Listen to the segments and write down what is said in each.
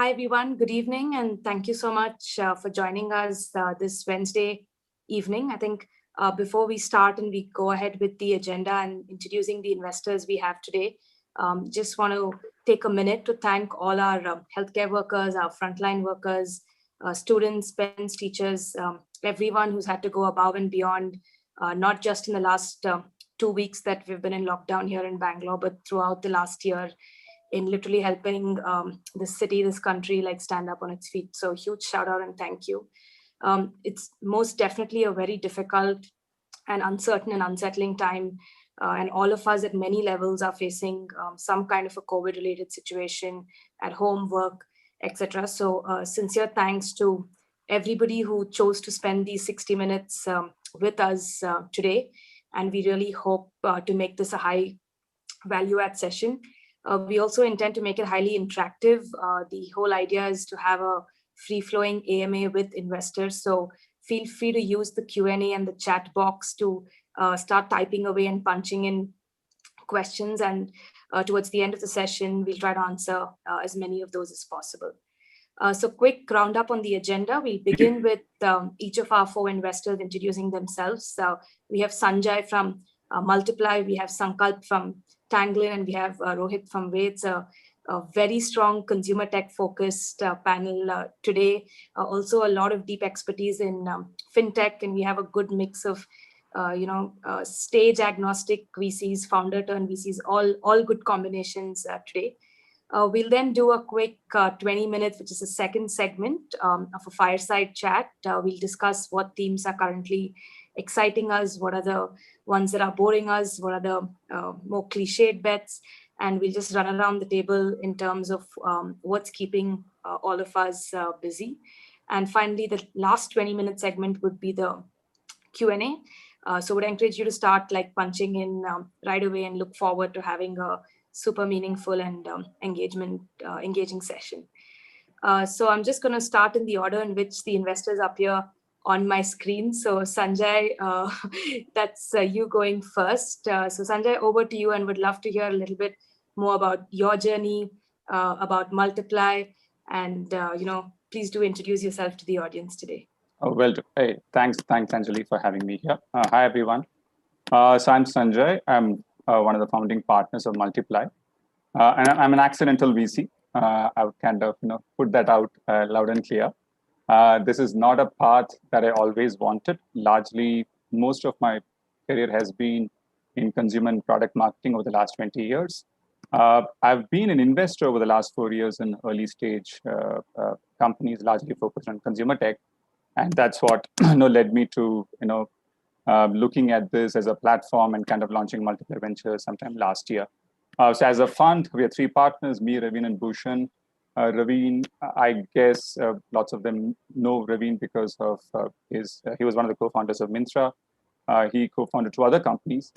Hi, everyone. Good evening, and thank you so much for joining us this Wednesday evening. I think before we start and we go ahead with the agenda and introducing the investors we have today, just want to take a minute to thank all our healthcare workers, our frontline workers, students, parents, teachers, everyone who's had to go above and beyond, not just in the last 2 weeks that we've been in lockdown here in Bangalore, but throughout the last year in literally helping this city, this country, like stand up on its feet. So huge shout out and thank you. It's most definitely a very difficult and uncertain and unsettling time. And all of us at many levels are facing some kind of a COVID related situation at home, work, etc. So sincere thanks to everybody who chose to spend these 60 minutes with us today. And we really hope to make this a high value add session. We also intend to make it highly interactive. The whole idea is to have a free-flowing AMA with investors. So feel free to use the Q&A and the chat box to start typing away and punching in questions. And towards the end of the session, we'll try to answer as many of those as possible. So quick roundup on the agenda. We'll begin with each of our four investors introducing themselves. We have Sanjay from Multiply, we have Sankalp from Tanglin, and we have Rohit from Way. It's a very strong consumer tech focused panel today. Also a lot of deep expertise in fintech, and we have a good mix of stage agnostic VCs, founder turn VCs, all good combinations today. We'll then do a quick 20 minutes, which is a second segment of a fireside chat. We'll discuss what themes are currently exciting us, what are the ones that are boring us, what are the more cliched bets, and we'll just run around the table in terms of what's keeping all of us busy. And finally, the last 20-minute segment would be the Q&A. So would encourage you to start like punching in right away and look forward to having a super meaningful and engaging session. So I'm just going to start in the order in which the investors appear on my screen. So Sanjay, that's you going first. So Sanjay, over to you, and would love to hear a little bit more about your journey, about Multiply, and please do introduce yourself to the audience today. Oh, well, hey, thanks, Anjali, for having me here. Hi, everyone. So I'm Sanjay. I'm one of the founding partners of Multiply, and I'm an accidental VC. I would kind of put that out loud and clear. This is not a path that I always wanted. Largely, most of my career has been in consumer and product marketing over the last 20 years. I've been an investor over the last 4 years in early stage companies, largely focused on consumer tech, and that's what led me to looking at this as a platform and kind of launching Multiply Ventures sometime last year. So as a fund, we have three partners: me, Raveen, and Bhushan. Raveen, I guess lots of them know Raveen because of he was one of the co-founders of Myntra. He co-founded two other companies.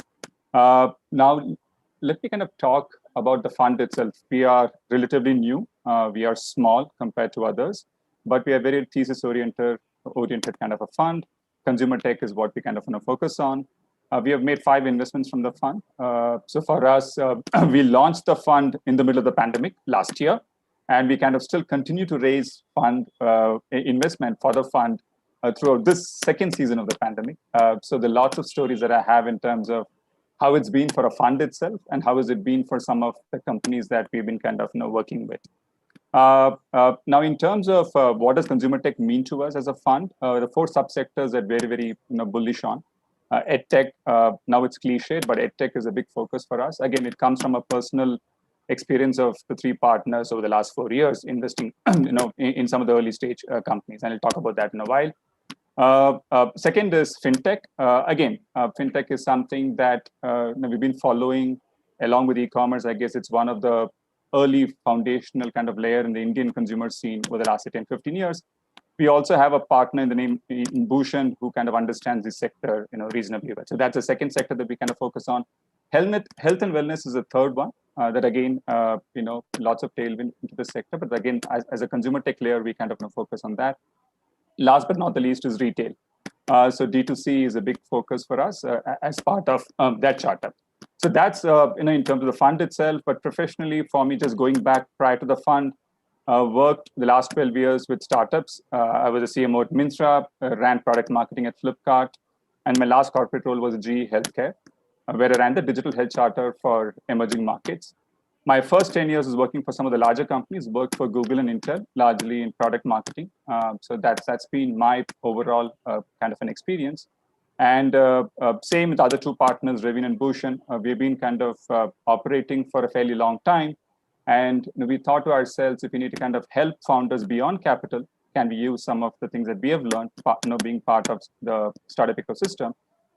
Now, let me kind of talk about the fund itself. We are relatively new. We are small compared to others, but we are very thesis-oriented kind of a fund. Consumer tech is what we kind of focus on. We have made 5 investments from the fund. So for us, we launched the fund in the middle of the pandemic last year, and we kind of still continue to raise fund investment for the fund throughout this second season of the pandemic. So there are lots of stories that I have in terms of how it's been for a fund itself and how has it been for some of the companies that we've been kind of working with. Now, in terms of what does consumer tech mean to us as a fund, the 4 subsectors that we're very, bullish on. EdTech, now it's cliched, but EdTech is a big focus for us. Again, it comes from a personal experience of the 3 partners over the last 4 years investing, in some of the early stage companies, and I'll talk about that in a while. Second is fintech. Again, fintech is something that we've been following along with e-commerce. I guess it's one of the early foundational kind of layer in the Indian consumer scene over the last 10, 15 years. We also have a partner in the name in Bhushan who kind of understands this sector, reasonably well. So that's the second sector that we kind of focus on. Health and wellness is the third one. That again, lots of tailwind into the sector. But again, as a consumer tech layer, we kind of focus on that. Last but not the least is retail. So D2C is a big focus for us as part of that charter. So that's in terms of the fund itself. But professionally, for me, just going back prior to the fund, Worked the last 12 years with startups. I was a CMO at Minstra, ran product marketing at Flipkart, and my last corporate role was at GE Healthcare, where I ran the digital health charter for emerging markets. My first 10 years was working for some of the larger companies, worked for Google and Intel, largely in product marketing. So that's been my overall kind of an experience. And same with other two partners, Ravin and Bhushan. We've been kind of operating for a fairly long time. And we thought to ourselves, if we need to kind of help founders beyond capital, can we use some of the things that we have learned, being part of the startup ecosystem,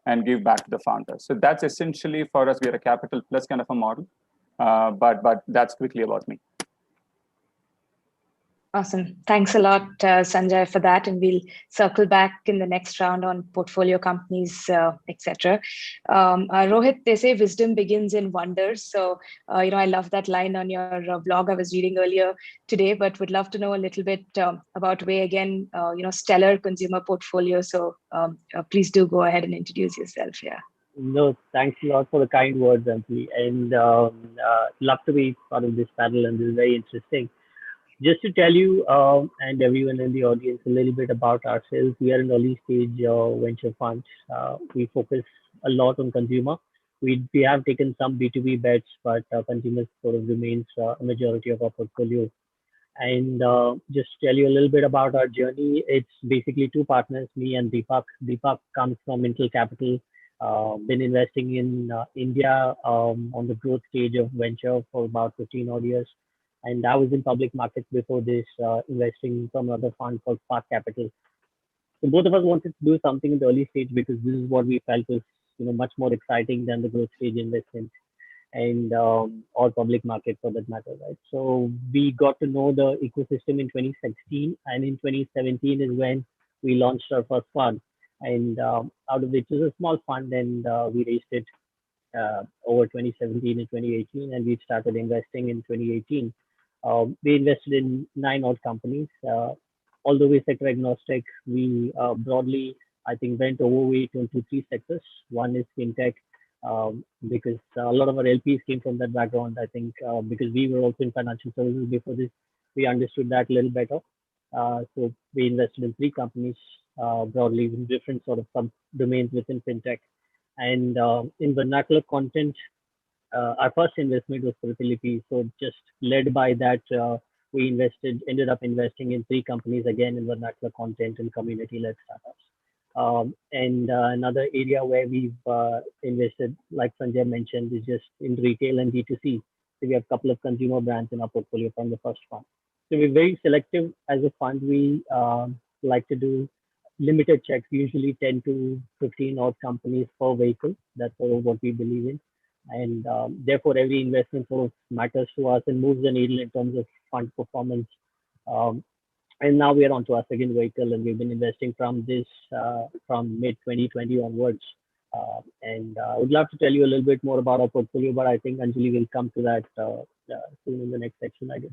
and give back to the founders? So that's essentially for us. We are a capital plus kind of a model, but that's quickly about me. Awesome. Thanks a lot, Sanjay, for that. And we'll circle back in the next round on portfolio companies, etc. Rohit, they say wisdom begins in wonders. So, I love that line on your blog I was reading earlier today, but would love to know a little bit about Way again, stellar consumer portfolio. So please do go ahead and introduce yourself. Yeah. No, thanks a lot for the kind words, Anjali. And love to be part of this panel, and this is very interesting. Just to tell you and everyone in the audience a little bit about ourselves, we are an early stage venture fund. We focus a lot on consumer. We have taken some B2B bets, but consumer sort of remains a majority of our portfolio. And just to tell you a little bit about our journey, it's basically two partners, me and Deepak. Deepak comes from Intel Capital, been investing in India on the growth stage of venture for about 15 odd years. And I was in public markets before this, investing from another fund called Spark Capital. So both of us wanted to do something in the early stage because this is what we felt was, much more exciting than the growth stage investment and or public market for that matter, right? So we got to know the ecosystem in 2016, and in 2017 is when we launched our first fund. And out of which was a small fund, and we raised it over 2017 and 2018, and we started investing in 2018. We invested in 9 odd companies. Although we're sector agnostic, we broadly, I think, went overweight into 3 sectors. One is fintech, because a lot of our LPs came from that background. I think because we were also in financial services before this, we understood that a little better. So we invested in 3 companies broadly in different sort of sub-domains within fintech. And in vernacular content, our first investment was for the Philippines. So just led by that, we ended up investing in 3 companies again in vernacular content and community-led startups. And another area where we've invested, like Sanjay mentioned, is just in retail and D2C. So we have a couple of consumer brands in our portfolio from the first fund. So we're very selective as a fund. We like to do limited checks, usually 10 to 15 odd companies per vehicle. That's sort of what we believe in. And therefore, every investment sort of matters to us and moves the needle in terms of fund performance. And now we are onto our second vehicle, and we've been investing from mid 2020 onwards. And I would love to tell you a little bit more about our portfolio, but I think Anjali will come to that soon in the next section, I guess.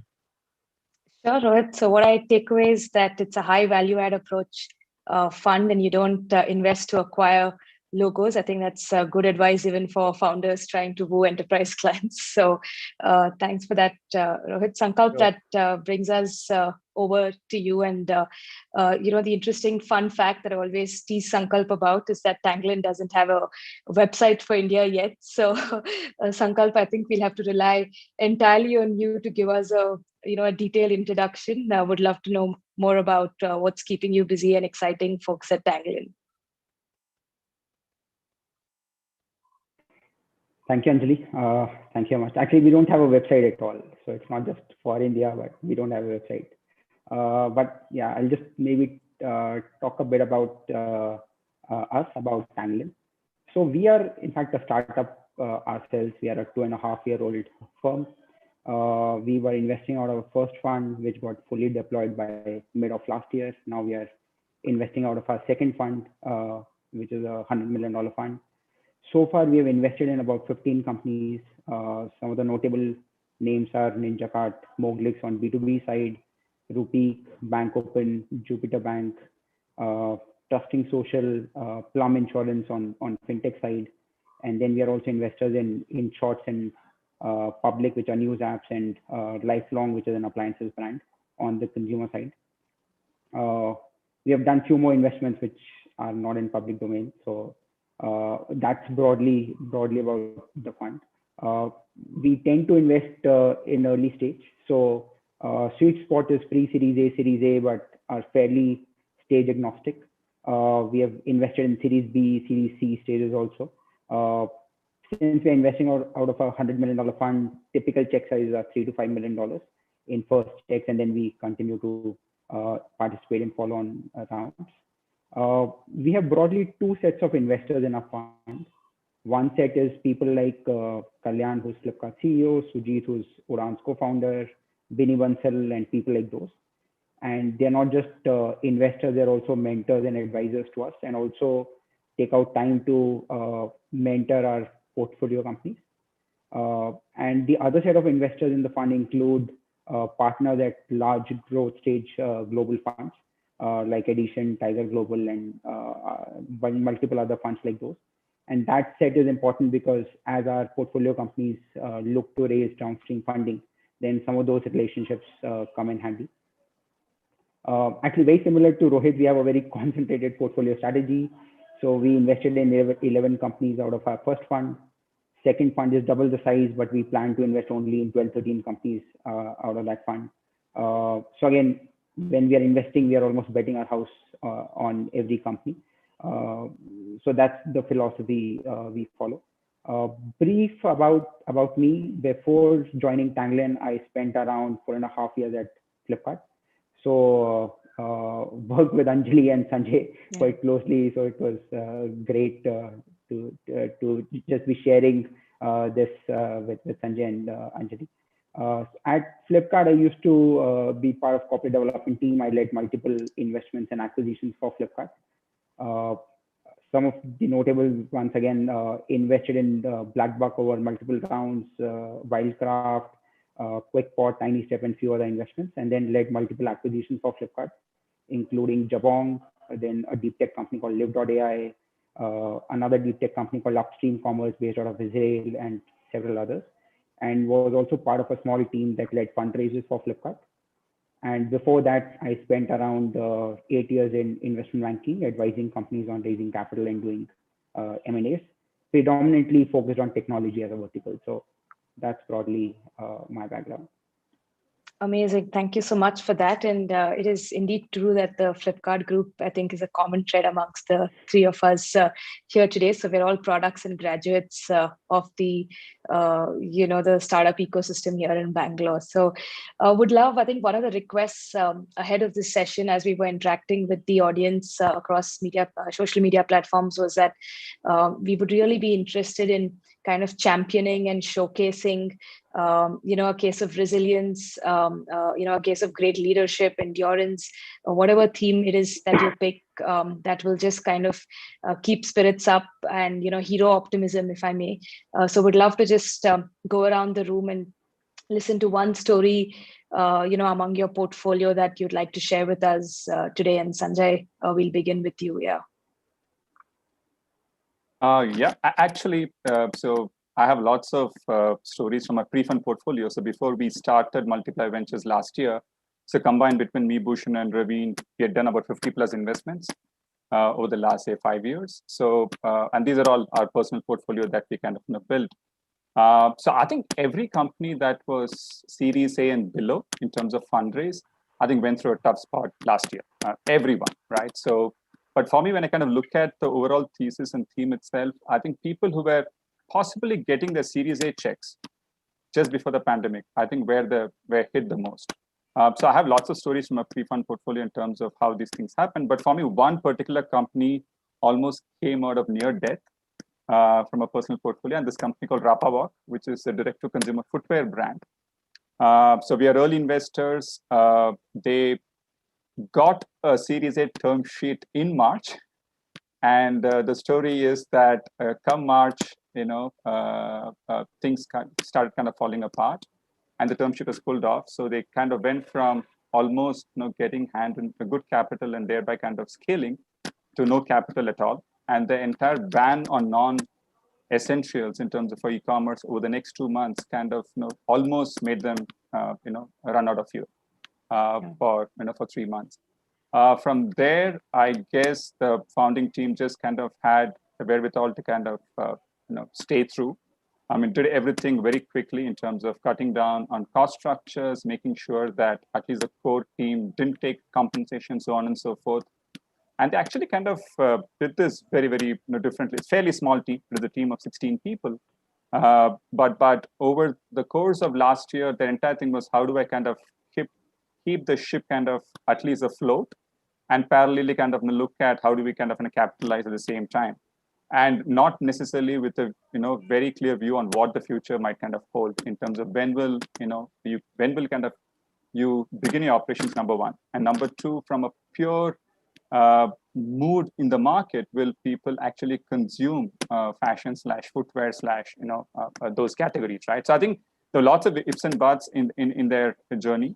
Sure, Rohit. So what I take away is that it's a high value add approach fund, and you don't invest to acquire logos. I think that's good advice even for founders trying to woo enterprise clients. So thanks for that, Rohit. Sankalp, sure. That brings us over to you. And the interesting fun fact that I always tease Sankalp about is that Tanglin doesn't have a website for India yet. So Sankalp, I think we'll have to rely entirely on you to give us a detailed introduction. I would love to know more about what's keeping you busy and exciting folks at Tanglin. Thank you, Anjali. Thank you very much. Actually, we don't have a website at all. So it's not just for India, but we don't have a website. But yeah, I'll just maybe talk a bit about us, about Tanglin. So we are, in fact, a startup ourselves. We are a 2.5-year-old firm. We were investing out of a first fund, which got fully deployed by mid of last year. Now we are investing out of our second fund, which is a $100 million fund. So far, we have invested in about 15 companies. Some of the notable names are NinjaCart, Moglix on B2B side, Rupeek, Bank Open, Jupiter Bank, Trusting Social, Plum Insurance on fintech side. And then we are also investors in Shorts and Public, which are news apps, and Lifelong, which is an appliances brand. on the consumer side. We have done few more investments which are not in public domain. So that's broadly about the fund. We tend to invest in early stage. So sweet spot is pre-Series A, Series A, but are fairly stage agnostic. We have invested in Series B, Series C stages also. Since we're investing out of a $100 million fund, typical check sizes are $3 to $5 million in first checks, and then we continue to participate in follow-on rounds. We have broadly two sets of investors in our fund. One set is people like Kalyan, who's Flipkart CEO, Sujit, who's Udan's co-founder, Binny Bansal, and people like those. And they're not just investors, they're also mentors and advisors to us, and also take out time to mentor our portfolio companies. And the other set of investors in the fund include partners at large growth stage global funds like Edition, Tiger Global, and multiple other funds like those. And that set is important because as our portfolio companies look to raise downstream funding, then some of those relationships come in handy. Actually, very similar to Rohit, we have a very concentrated portfolio strategy. So we invested in 11 companies out of our first fund. Second fund is double the size, but we plan to invest only in 12, 13 companies out of that fund. So again, when we are investing, we are almost betting our house on every company. So that's the philosophy we follow. Brief about me. Before joining Tanglin, I spent around 4.5 years at Flipkart. So worked with Anjali and Sanjay quite closely. So it was great to just be sharing this with Sanjay and Anjali. At Flipkart, I used to be part of corporate development team. I led multiple investments and acquisitions for Flipkart. Some of the notable ones, again, invested in BlackBuck over multiple rounds, Wildcraft, QuickPot, Tiny Step, and few other investments, and then led multiple acquisitions for Flipkart, including Jabong, then a deep tech company called Live.ai, another deep tech company called Upstream Commerce based out of Israel, and several others, and was also part of a small team that led fundraisers for Flipkart. And before that, I spent around 8 years in investment banking, advising companies on raising capital and doing M&As, predominantly focused on technology as a vertical. So that's broadly my background. Amazing. Thank you so much for that. And it is indeed true that the Flipkart group, I think, is a common thread amongst the three of us here today. So we're all products and graduates of the, the startup ecosystem here in Bangalore. So would love, I think one of the requests ahead of this session, as we were interacting with the audience across social media platforms, was that we would really be interested in kind of championing and showcasing, a case of resilience, a case of great leadership, endurance, whatever theme it is that you pick, that will just kind of keep spirits up and, hero optimism, if I may. So would love to just go around the room and listen to one story, among your portfolio that you'd like to share with us today. And Sanjay, we'll begin with you. Yeah. Actually, so I have lots of stories from my pre-fund portfolio. So before we started Multiply Ventures last year, so combined between me, Bhushan, and Raveen, we had done about 50 plus investments over the last, say, 5 years. So, and these are all our personal portfolio that we kind of built. So I think every company that was Series A and below in terms of fundraise, I think went through a tough spot last year. Everyone, right? So, but for me, when I kind of look at the overall thesis and theme itself, I think people who were possibly getting their Series A checks just before the pandemic, I think were hit the most. So I have lots of stories from a pre-fund portfolio in terms of how these things happen. But for me, one particular company almost came out of near death from a personal portfolio, and this company called Rapawalk, which is a direct-to-consumer footwear brand. So we are early investors. They got a Series A term sheet in March, and the story is that come March, things started kind of falling apart, and the term sheet was pulled off. So they kind of went from almost getting hand in a good capital and thereby kind of scaling to no capital at all, and the entire ban on non-essentials in terms of for e-commerce over the next 2 months kind of almost made them run out of fuel. for 3 months. From there, I guess the founding team just kind of had the wherewithal to kind of stay through. I mean, did everything very quickly in terms of cutting down on cost structures, making sure that at least the core team didn't take compensation, so on and so forth. And they actually kind of did this very, very differently. It's a fairly small team. It is a team of 16 people. But over the course of last year, the entire thing was, how do I kind of keep the ship kind of at least afloat, and parallelly kind of look at how do we kind of capitalize at the same time, and not necessarily with a very clear view on what the future might kind of hold in terms of when will kind of you begin your operations, number one, and number two, from a pure mood in the market, will people actually consume fashion / footwear / those categories, right? So I think there are lots of ifs and buts in their journey,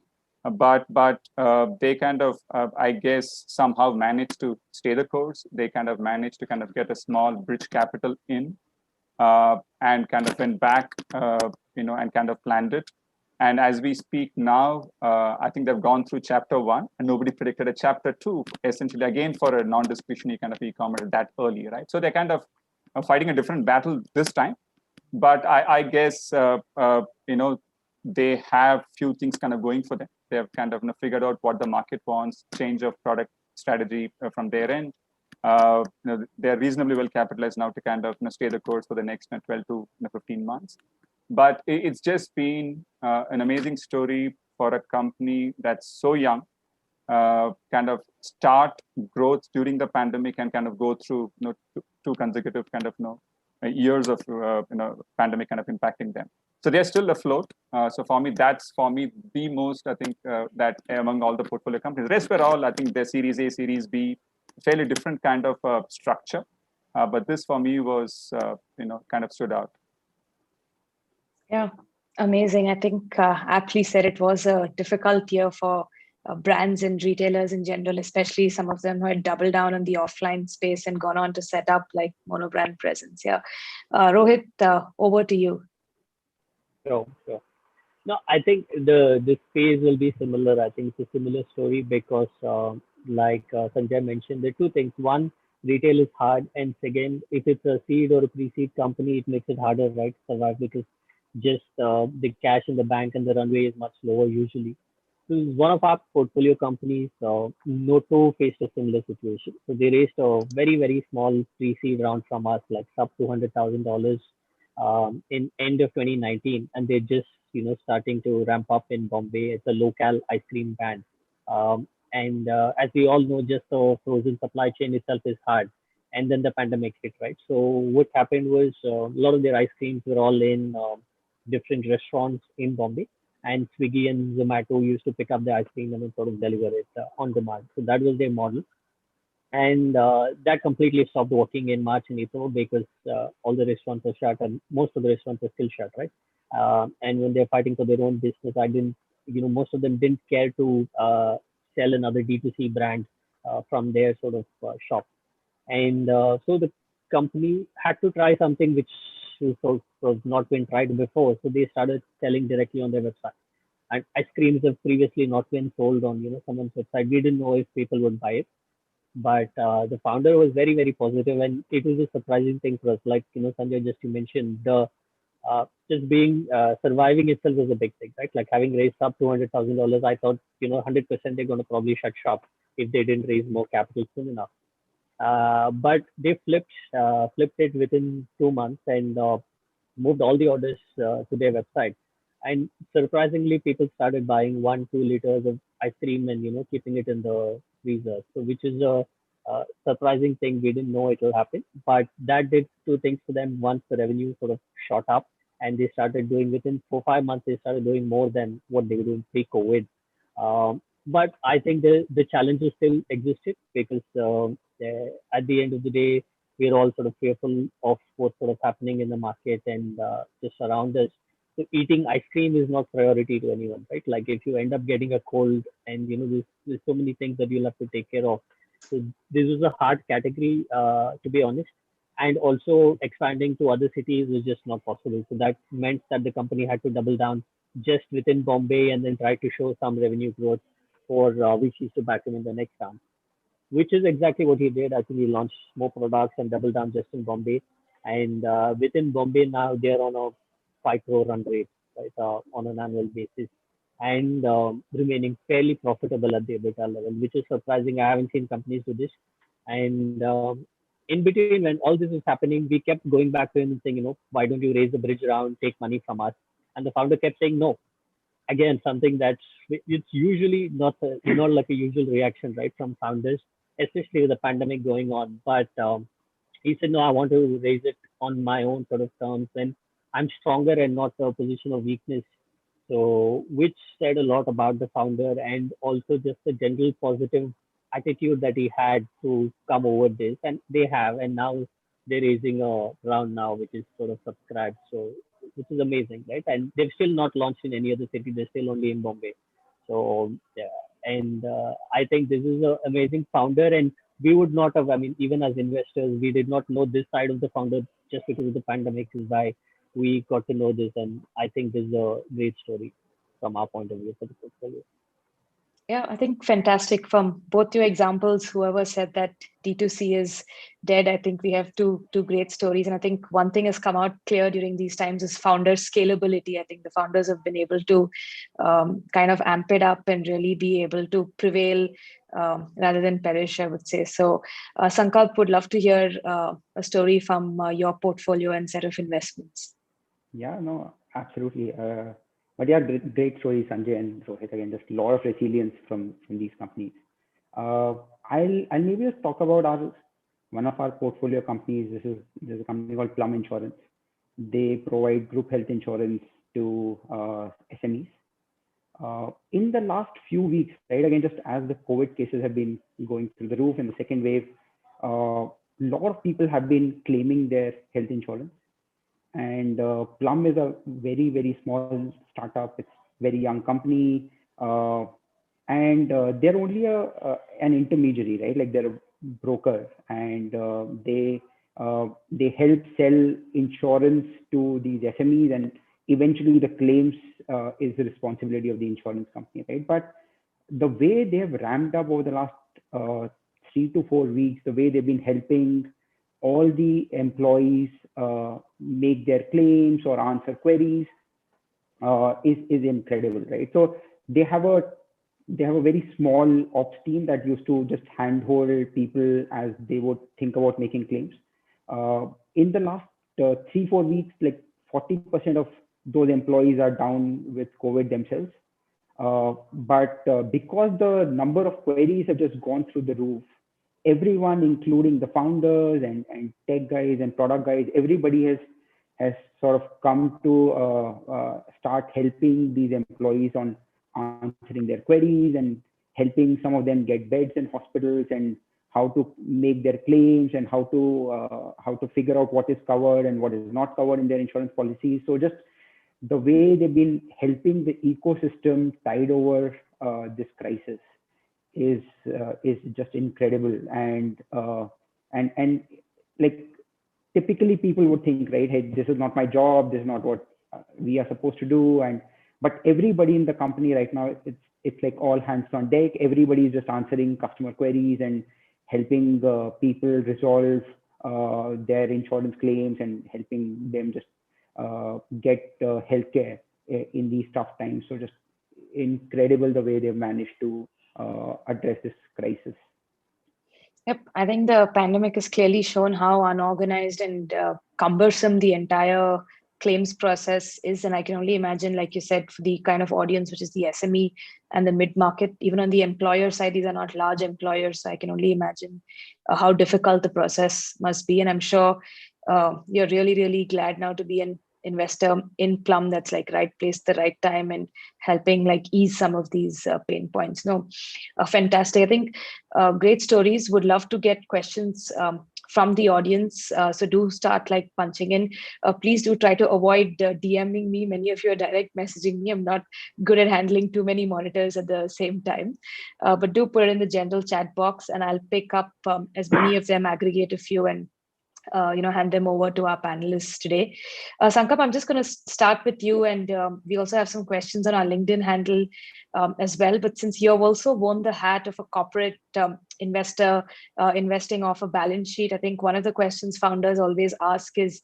but they kind of I guess somehow managed to stay the course. They kind of managed to kind of get a small bridge capital in, and kind of went back and kind of planned it. And as we speak now, I think they've gone through chapter 1, and nobody predicted a chapter 2, essentially, again, for a non-discretionary kind of e-commerce that early, right? So they're kind of fighting a different battle this time. But I guess, they have few things kind of going for them. They have kind of figured out what the market wants, change of product strategy from their end. They're reasonably well capitalized now to kind of stay the course for the next 12 to 15 months. But it's just been an amazing story for a company that's so young, kind of start growth during the pandemic and kind of go through two consecutive kind of years of pandemic kind of impacting them. So they're still afloat. So for me, that's the most, I think, that among all the portfolio companies. The rest were all, I think, they're Series A, Series B, fairly different kind of structure. But this for me was, kind of stood out. Yeah, amazing. I think aptly said, it was a difficult year for brands and retailers in general, especially some of them who had doubled down on the offline space and gone on to set up like monobrand presence. Yeah. Rohit, over to you. Sure. No, I think this phase will be similar. I think it's a similar story because, like Sanjay mentioned, there are two things. One, retail is hard, and second, if it's a seed or a pre-seed company, it makes it harder, right, to survive, because just the cash in the bank and the runway is much lower usually. So one of our portfolio companies, Noto, faced a similar situation. So they raised a very, very small pre-seed round from us, like sub $200,000 in end of 2019, and they're just starting to ramp up in Bombay. It's a local ice cream brand, and as we all know, just the frozen supply chain itself is hard. And then the pandemic hit, right? So what happened was a lot of their ice creams were all in different restaurants in Bombay, and Swiggy and Zomato used to pick up the ice cream and then sort of deliver it on demand. So that was their model. And that completely stopped working in March and April because all the restaurants are shut, and most of the restaurants are still shut, right? And when they're fighting for their own business, most of them didn't care to sell another D2C brand from their sort of shop. And so the company had to try something which was not been tried before. So they started selling directly on their website. And ice creams have previously not been sold on someone's website. We didn't know if people would buy it, but the founder was very, very positive, and it was a surprising thing for us. Like Sanjay, just you mentioned, the just being surviving itself was a big thing, right? Like having raised up $200,000, I thought 100% they're going to probably shut shop if they didn't raise more capital soon enough. But they flipped it within 2 months and moved all the orders to their website. And surprisingly, people started buying 1-2 liters of ice cream and keeping it in the freezer. So which is a surprising thing. We didn't know it will happen, but that did two things for them. Once the revenue sort of shot up, and they started doing within 4-5 months, they started doing more than what they were doing pre-COVID. But I think the challenges still existed because at the end of the day, we're all sort of fearful of what's sort of happening in the market and just around us. So eating ice cream is not priority to anyone, right? Like if you end up getting a cold and there's so many things that you'll have to take care of. So this was a hard category, to be honest. And also expanding to other cities was just not possible. So that meant that the company had to double down just within Bombay and then try to show some revenue growth for VCs to back him in the next round, which is exactly what he did. I think he launched more products and doubled down just in Bombay. And within Bombay now, they're on a 5 crore run rate, right, on an annual basis, and remaining fairly profitable at the EBITDA level, which is surprising. I haven't seen companies do this. And in between, when all this is happening, we kept going back to him and saying, why don't you raise the bridge round, take money from us? And the founder kept saying no. Again, something that's it's usually not like a usual reaction, right, from founders, especially with the pandemic going on. But he said, no, I want to raise it on my own sort of terms, and I'm stronger and not a position of weakness. So, which said a lot about the founder and also just the general positive attitude that he had to come over this. And they have, and now they're raising a round now, which is sort of subscribed. So, which is amazing, right? And they've still not launched in any other city. They're still only in Bombay. So, yeah. And I think this is an amazing founder. And we would not have, I mean, even as investors, we did not know this side of the founder just because of the pandemic is why we got to know this. And I think this is a great story from our point of view for the portfolio. Yeah, I think fantastic from both your examples. Whoever said that D2C is dead, I think we have two great stories. And I think one thing has come out clear during these times is founder scalability. I think the founders have been able to kind of amp it up and really be able to prevail rather than perish, I would say. So Sankalp, would love to hear a story from your portfolio and set of investments. Yeah, no, absolutely. But yeah, great story, Sanjay and Rohit. Again, just a lot of resilience from these companies. I'll maybe just talk about one of our portfolio companies. There's a company called Plum Insurance. They provide group health insurance to SMEs. In the last few weeks, right? Again, just as the COVID cases have been going through the roof in the second wave, a lot of people have been claiming their health insurance. And Plum is a very, very small startup. It's a very young company. And they're only an intermediary, right? Like they're a broker, and they help sell insurance to these SMEs, and eventually the claims is the responsibility of the insurance company, right? But the way they have ramped up over the last 3 to 4 weeks, the way they've been helping all the employees make their claims or answer queries is incredible, right? So they have a very small ops team that used to just handhold people as they would think about making claims. In the last 3-4 weeks, like 40% of those employees are down with COVID themselves. But because the number of queries have just gone through the roof, everyone, including the founders and tech guys and product guys, everybody has sort of come to start helping these employees on answering their queries and helping some of them get beds in hospitals and how to make their claims and how to figure out what is covered and what is not covered in their insurance policies. So just the way they've been helping the ecosystem tide over this crisis is just incredible. And like typically people would think, right, hey, this is not my job, this is not what we are supposed to do. But everybody in the company right now, it's like all hands on deck. Everybody is just answering customer queries and helping people resolve their insurance claims and helping them just get healthcare in these tough times. So just incredible the way they've managed to address this crisis. Yep, I think the pandemic has clearly shown how unorganized and cumbersome the entire claims process is. And I can only imagine, like you said, for the kind of audience, which is the SME and the mid-market, even on the employer side, these are not large employers. So I can only imagine how difficult the process must be. And I'm sure you're really, really glad now to be an investor in Plum. That's like right place, the right time, and helping like ease some of these pain points. No, fantastic. I think great stories. Would love to get questions from the audience. So do start like punching in. Please do try to avoid DMing me. Many of you are direct messaging me. I'm not good at handling too many monitors at the same time. But do put it in the general chat box and I'll pick up as many of them, aggregate a few, and hand them over to our panelists today. Sankap, I'm just going to start with you, and we also have some questions on our LinkedIn handle as well. But since you've also worn the hat of a corporate investor investing off a balance sheet, I think one of the questions founders always ask is,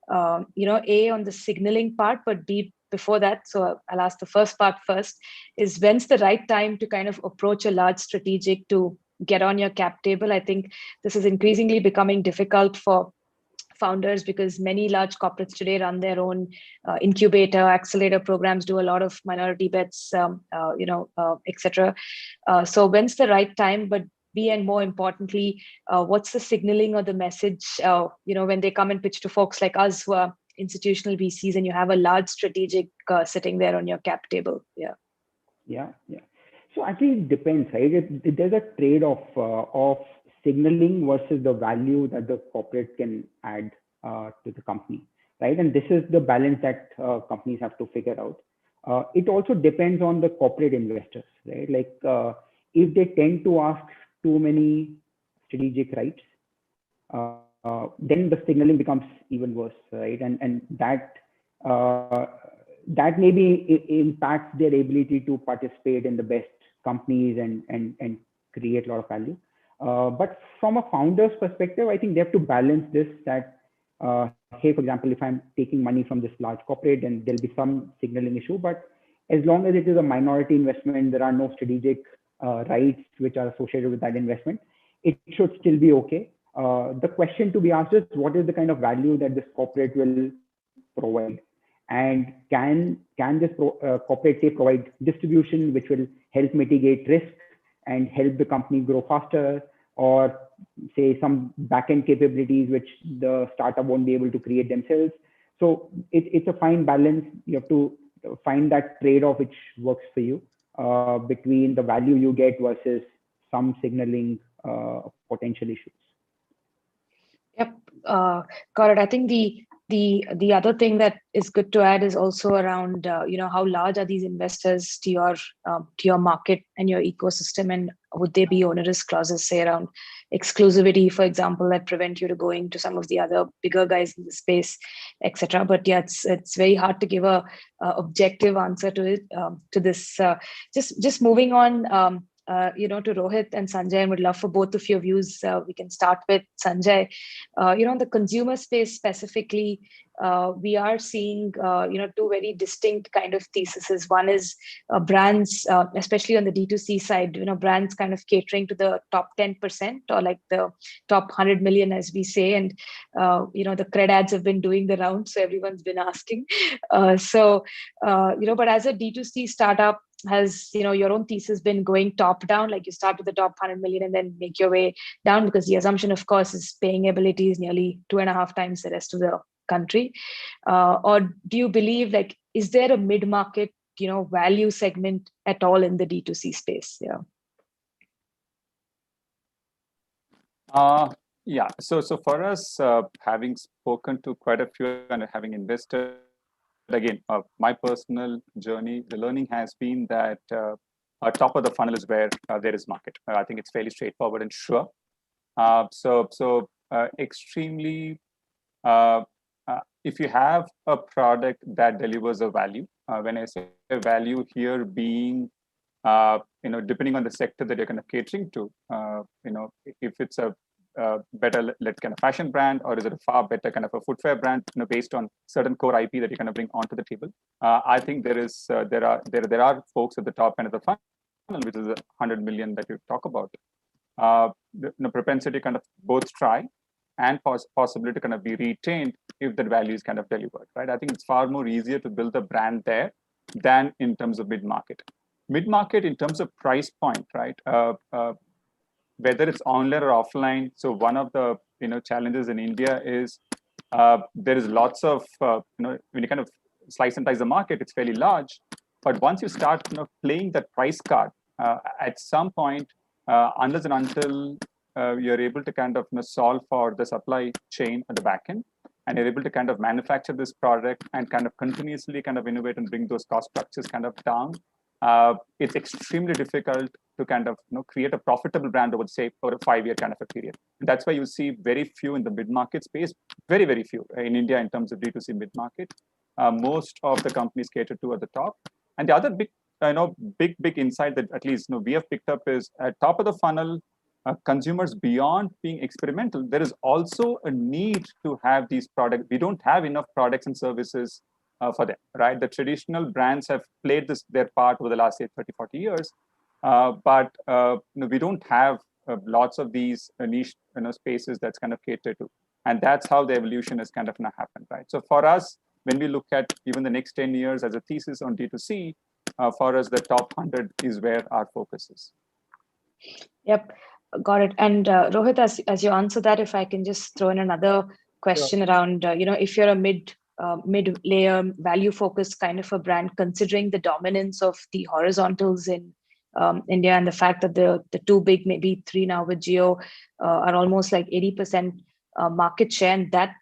A, on the signaling part, but B, before that, so I'll ask the first part first, is when's the right time to kind of approach a large strategic to get on your cap table? I think this is increasingly becoming difficult for founders because many large corporates today run their own incubator, accelerator programs, do a lot of minority bets, etc. So when's the right time? But B, and more importantly, what's the signaling or the message, when they come and pitch to folks like us who are institutional VCs and you have a large strategic sitting there on your cap table? Yeah. So actually it depends, right? There's a trade-off of signaling versus the value that the corporate can add to the company, right? And this is the balance that companies have to figure out. It also depends on the corporate investors, right? Like if they tend to ask too many strategic rights, then the signaling becomes even worse, right? And that maybe impacts their ability to participate in the best companies and create a lot of value. But from a founder's perspective, I think they have to balance this that, hey, for example, if I'm taking money from this large corporate, then there'll be some signaling issue. But as long as it is a minority investment, there are no strategic rights which are associated with that investment, it should still be okay. The question to be asked is, what is the kind of value that this corporate will provide? And can this corporate say provide distribution which will help mitigate risk and help the company grow faster, or say some backend capabilities which the startup won't be able to create themselves? So it's a fine balance. You have to find that trade-off which works for you between the value you get versus some signaling potential issues. Yep, got it. I think the other thing that is good to add is also around how large are these investors to your market and your ecosystem, and would there be onerous clauses, say around exclusivity, for example, that prevent you to going to some of the other bigger guys in the space, etc. But yeah, it's very hard to give a objective answer to it to this. Just moving on. To Rohit and Sanjay, and would love for both of your views. We can start with Sanjay. In the consumer space specifically, we are seeing, two very distinct kind of theses. One is brands, especially on the D2C side, brands kind of catering to the top 10% or like the top 100 million, as we say. And, the cred ads have been doing the round, so everyone's been asking. But as a D2C startup, has your own thesis been going top down, like you start with the top 100 million and then make your way down, because the assumption of course is paying ability is nearly 2.5 times the rest of the country, or do you believe, like, is there a mid-market value segment at all in the D2C space? So for us, having spoken to quite a few and having invested, again, my personal journey, the learning has been that top of the funnel is where there is market. I think it's fairly straightforward and sure. Extremely, if you have a product that delivers a value, when I say value here being, depending on the sector that you're kind of catering to, if it's a better kind of fashion brand, or is it a far better kind of a footwear brand, based on certain core IP that you kind of bring onto the table. I think there are folks at the top end of the funnel, which is 100 million that you talk about. The propensity kind of both try and possibility to kind of be retained if that value is kind of delivered, right? I think it's far more easier to build a brand there than in terms of mid-market. Mid-market in terms of price point, right? Whether it's online or offline. So one of the challenges in India is there is lots of when you kind of slice and dice the market, it's fairly large. But once you start playing that price card, at some point, unless and until you're able to kind of solve for the supply chain at the back end, and you're able to kind of manufacture this product and kind of continuously kind of innovate and bring those cost structures kind of down, it's extremely difficult to kind of create a profitable brand over, say, over a 5-year kind of a period. And that's why you see very few in the mid-market space, very, very few in India in terms of D2C mid-market. Most of the companies cater to at the top. And the other big insight that at least we have picked up is at top of the funnel, consumers beyond being experimental, there is also a need to have these products. We don't have enough products and services for them, right? The traditional brands have played their part over the last, say, 30, 40 years, but we don't have lots of these niche spaces that's kind of catered to. And that's how the evolution has kind of happened, right? So for us, when we look at even the next 10 years as a thesis on D2C, for us, the top 100 is where our focus is. Yep, got it. And Rohit, as you answer that, if I can just throw in another question around, if you're a mid-layer value-focused kind of a brand, considering the dominance of the horizontals in India and the fact that the two big, maybe three now with Jio, are almost like 80% market share, and that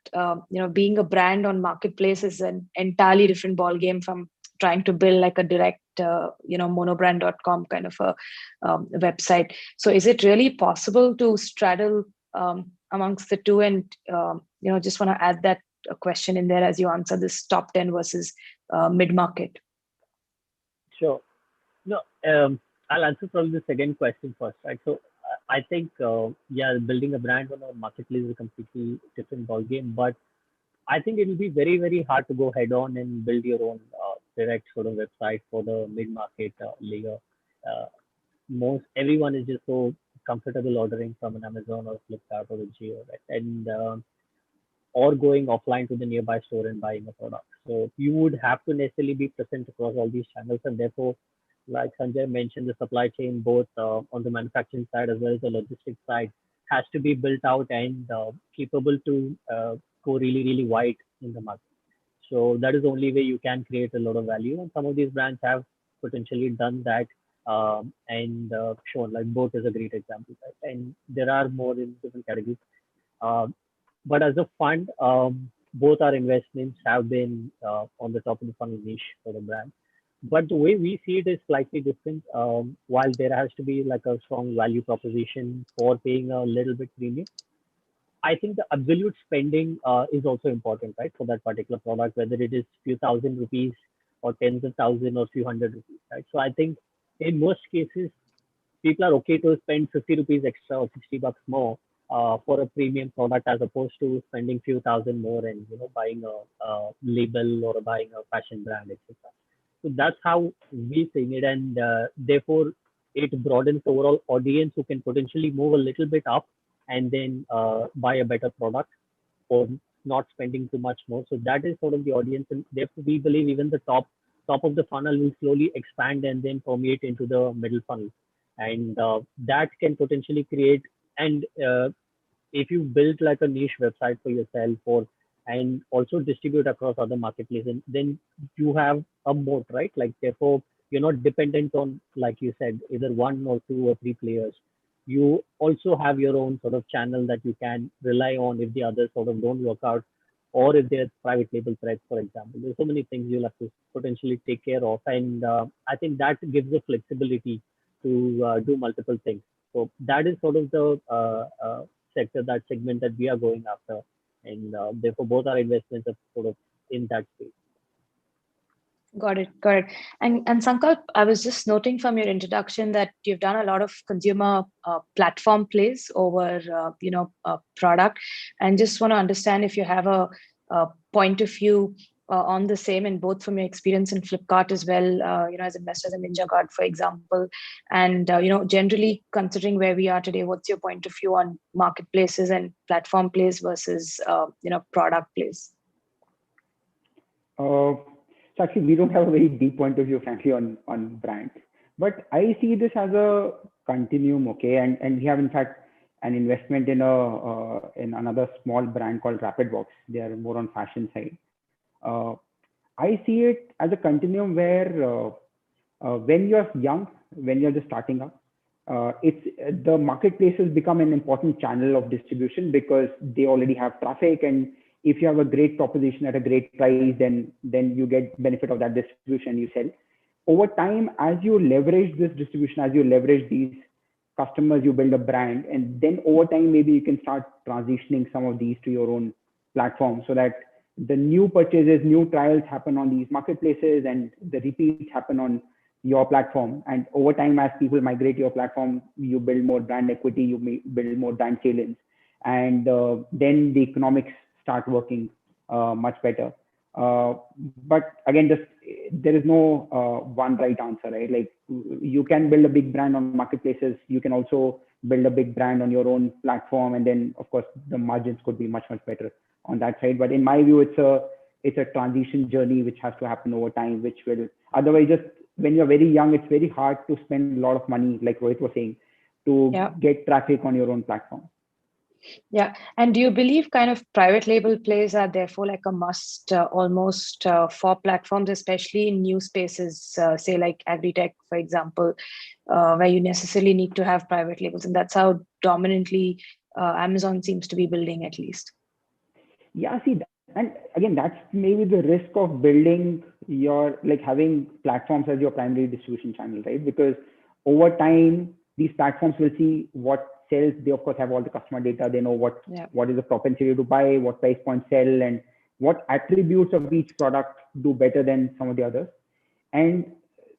being a brand on marketplace is an entirely different ball game from trying to build like a direct monobrand.com kind of a website. So is it really possible to straddle amongst the two? And just want to add that a question in there as you answer this top 10 versus mid-market. Sure. No, I'll answer probably the second question first, right? So I think, building a brand on a marketplace is a completely different ballgame, but I think it will be very, very hard to go head on and build your own direct sort of website for the mid-market layer. Everyone is just so comfortable ordering from an Amazon or Flipkart or a Jio, right? And or going offline to the nearby store and buying a product. So you would have to necessarily be present across all these channels, and therefore, like Sanjay mentioned, the supply chain, both on the manufacturing side as well as the logistics side, has to be built out and capable to go really, really wide in the market. So that is the only way you can create a lot of value. And some of these brands have potentially done that and shown, like Boat is a great example, right? And there are more in different categories. But as a fund, both our investments have been on the top of the funnel niche for the brand. But the way we see it is slightly different. While there has to be like a strong value proposition for paying a little bit premium, I think the absolute spending is also important, right? For that particular product, whether it is few thousand rupees or tens of thousands or few hundred rupees, right? So I think in most cases, people are okay to spend 50 rupees extra or 60 bucks more for a premium product as opposed to spending few thousand more and buying a label or buying a fashion brand, etc. So that's how we see it, and therefore it broadens the overall audience who can potentially move a little bit up and then buy a better product or not spending too much more. So that is sort of the audience, and therefore we believe even the top of the funnel will slowly expand and then permeate into the middle funnel, and that can potentially create. And if you build like a niche website for yourself and also distribute across other marketplaces, then you have a moat, right? Like therefore you're not dependent on, like you said, either one or two or three players. You also have your own sort of channel that you can rely on if the others sort of don't work out, or if they're private label threats, for example. There's so many things you'll have to potentially take care of, and I think that gives the flexibility to do multiple things. So that is sort of the that segment that we are going after, and therefore both our investments are sort of in that space. Got it. And Sankalp, I was just noting from your introduction that you've done a lot of consumer platform plays over product, and just want to understand if you have a point of view on the same, and both from your experience in Flipkart as well, as investors in Ninja Guard, for example, and generally considering where we are today, what's your point of view on marketplaces and platform plays versus product plays? So actually, we don't have a very deep point of view, frankly, on brands, but I see this as a continuum, okay? And we have in fact an investment in another small brand called Rapidbox. They are more on fashion side. I see it as a continuum where when you're young, when you're just starting up, the marketplaces become an important channel of distribution because they already have traffic, and if you have a great proposition at a great price, then you get benefit of that distribution, you sell. over time, as you leverage this distribution, as you leverage these customers, you build a brand, and then over time, maybe you can start transitioning some of these to your own platform, so that the new purchases, new trials happen on these marketplaces, and the repeats happen on your platform. And over time, as people migrate to your platform, you build more brand equity, you may build more brand salience, and then the economics start working much better. But again, there is no one right answer, right? Like, you can build a big brand on marketplaces. You can also build a big brand on your own platform, and then of course the margins could be much better on that side. But in my view, it's a transition journey which has to happen over time, which will otherwise, just when you're very young, it's very hard to spend a lot of money, like Rohit was saying, to get traffic on your own platform. Yeah. And do you believe kind of private label plays are therefore like a must almost for platforms, especially in new spaces, say like agri-tech, for example, where you necessarily need to have private labels? And that's how dominantly Amazon seems to be building, at least. Yeah, see, and again, that's maybe the risk of building having platforms as your primary distribution channel, right? Because over time, these platforms will see what sells. They of course have all the customer data. They know what is the propensity to buy, what price points sell, and what attributes of each product do better than some of the others. And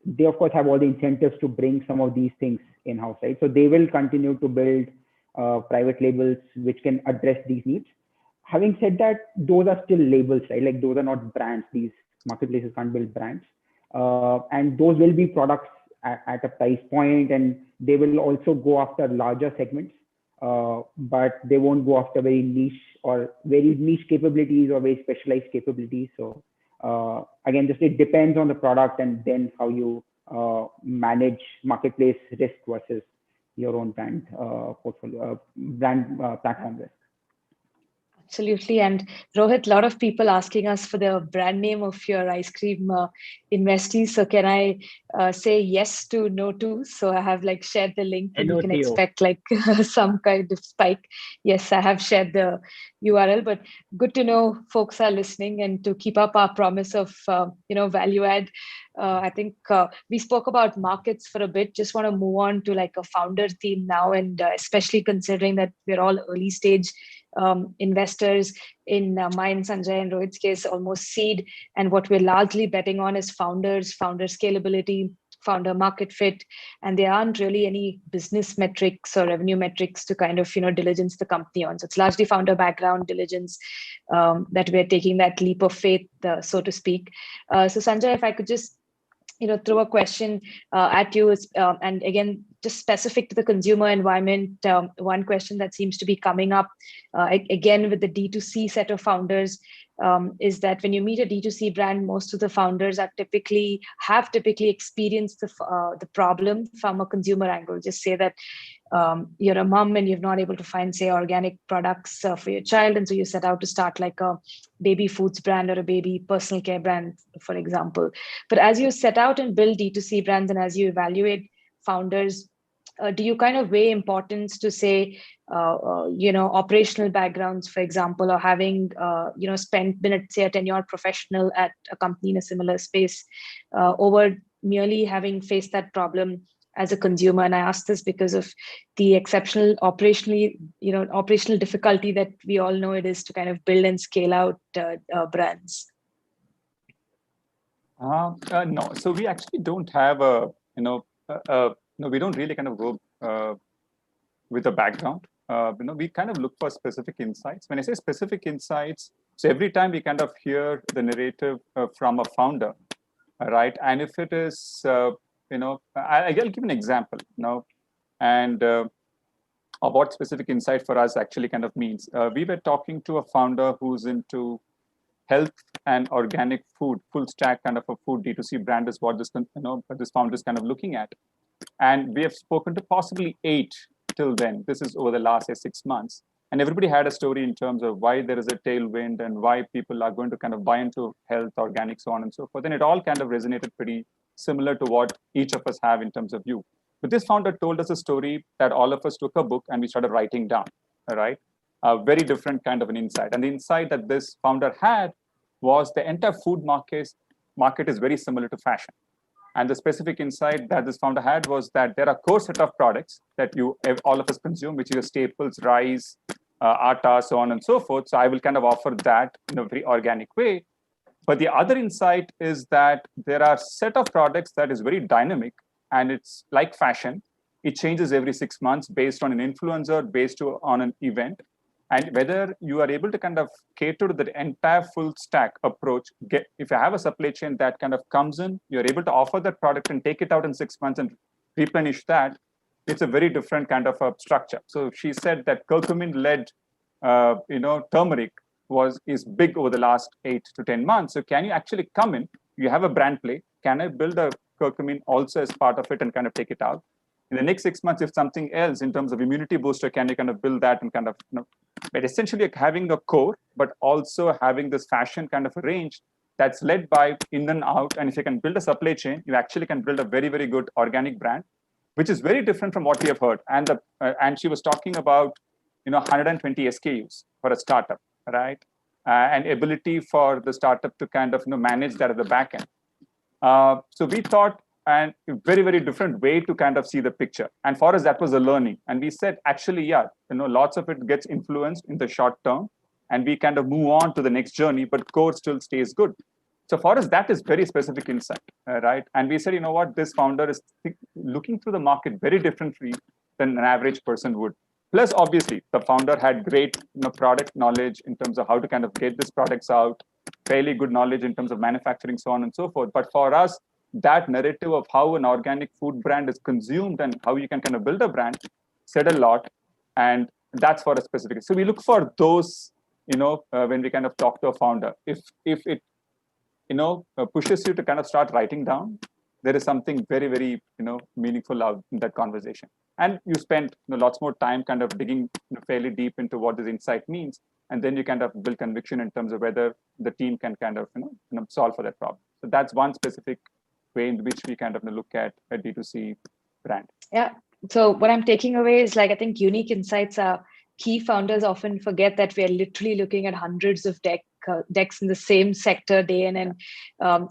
they of course have all the incentives to bring some of these things in-house, right? So they will continue to build private labels which can address these needs. Having said that, those are still labels, right? Like, those are not brands. These marketplaces can't build brands. And those will be products at a price point, and they will also go after larger segments, but they won't go after very niche capabilities or very specialized capabilities. So again, just it depends on the product, and then how you manage marketplace risk versus your own brand portfolio, platform risk. Absolutely. And Rohit, a lot of people asking us for the brand name of your ice cream investees. So can I say yes to no to? So I have like shared the link, and you can expect like some kind of spike. Yes, I have shared the URL, but good to know folks are listening, and to keep up our promise of, value add. I think we spoke about markets for a bit. Just want to move on to like a founder theme now, and especially considering that we're all early stage investors in mine, Sanjay and Rohit's case, almost seed. And what we're largely betting on is founder scalability, founder market fit. And there aren't really any business metrics or revenue metrics to kind of, diligence the company on. So it's largely founder background diligence that we're taking that leap of faith, so to speak. So Sanjay, if I could just throw a question at you, and again, just specific to the consumer environment, one question that seems to be coming up again with the D2C set of founders is that when you meet a D2C brand, most of the founders have typically experienced the problem from a consumer angle. Just say that you're a mom and you're not able to find, say, organic products for your child, and so you set out to start like a baby foods brand or a baby personal care brand, for example. But as you set out and build D2C brands, and as you evaluate founders, do you kind of weigh importance to, say, operational backgrounds, for example, or having been say a tenured professional at a company in a similar space, over merely having faced that problem as a consumer? And I ask this because of the exceptional operational difficulty that we all know it is to kind of build and scale out brands. No, so we actually don't have we don't really kind of go with a background. We kind of look for specific insights. When I say specific insights, so every time we kind of hear the narrative from a founder, right? And if it is, I'll give an example, and of what specific insight for us actually kind of means. We were talking to a founder who's into health and organic food, full stack kind of a food D2C brand is what this founder is kind of looking at. And we have spoken to possibly 8 till then. This is over the last 6 months. And everybody had a story in terms of why there is a tailwind and why people are going to kind of buy into health, organic, so on and so forth. And it all kind of resonated pretty similar to what each of us have in terms of view. But this founder told us a story that all of us took a book and we started writing down, all right? A very different kind of an insight. And the insight that this founder had was the entire food market is very similar to fashion, And the specific insight that this founder had was that there are core set of products that all of us consume, which is staples, rice, atta, so on and so forth. So I will kind of offer that in a very organic way. But the other insight is that there are set of products that is very dynamic, and it's like fashion. It changes every 6 months based on an influencer, based on an event. And whether you are able to kind of cater to the entire full stack approach, if you have a supply chain that kind of comes in, you're able to offer that product and take it out in 6 months and replenish that, it's a very different kind of a structure. So she said that curcumin-led, turmeric is big over the last 8 to 10 months. So can you actually come in? You have a brand play. Can I build a curcumin also as part of it and kind of take it out? In the next 6 months, if something else in terms of immunity booster, can you kind of build that and kind of, but essentially having a core, but also having this fashion kind of a range that's led by in and out. And if you can build a supply chain, you actually can build a very, very good organic brand, which is very different from what we have heard. And she was talking about, 120 SKUs for a startup, right? And ability for the startup to kind of manage that at the back end. So we thought, and a very, very different way to kind of see the picture. And for us, that was a learning. And we said, actually, yeah, lots of it gets influenced in the short term, and we kind of move on to the next journey, but core still stays good. So for us, that is very specific insight, right? And we said, this founder is looking through the market very differently than an average person would. Plus, obviously, the founder had great product knowledge in terms of how to kind of get these products out, fairly good knowledge in terms of manufacturing, so on and so forth. But for us, that narrative of how an organic food brand is consumed and how you can kind of build a brand said a lot. And that's for a specific. So we look for those, when we kind of talk to a founder. If it, pushes you to kind of start writing down, there is something very, very, meaningful out in that conversation. And you spend lots more time kind of digging fairly deep into what this insight means. And then you kind of build conviction in terms of whether the team can kind of, solve for that problem. So that's one specific way in which we kind of look at a D2C brand. Yeah. So what I'm taking away is I think unique insights are key. Founders often forget that we are literally looking at hundreds of decks in the same sector day in and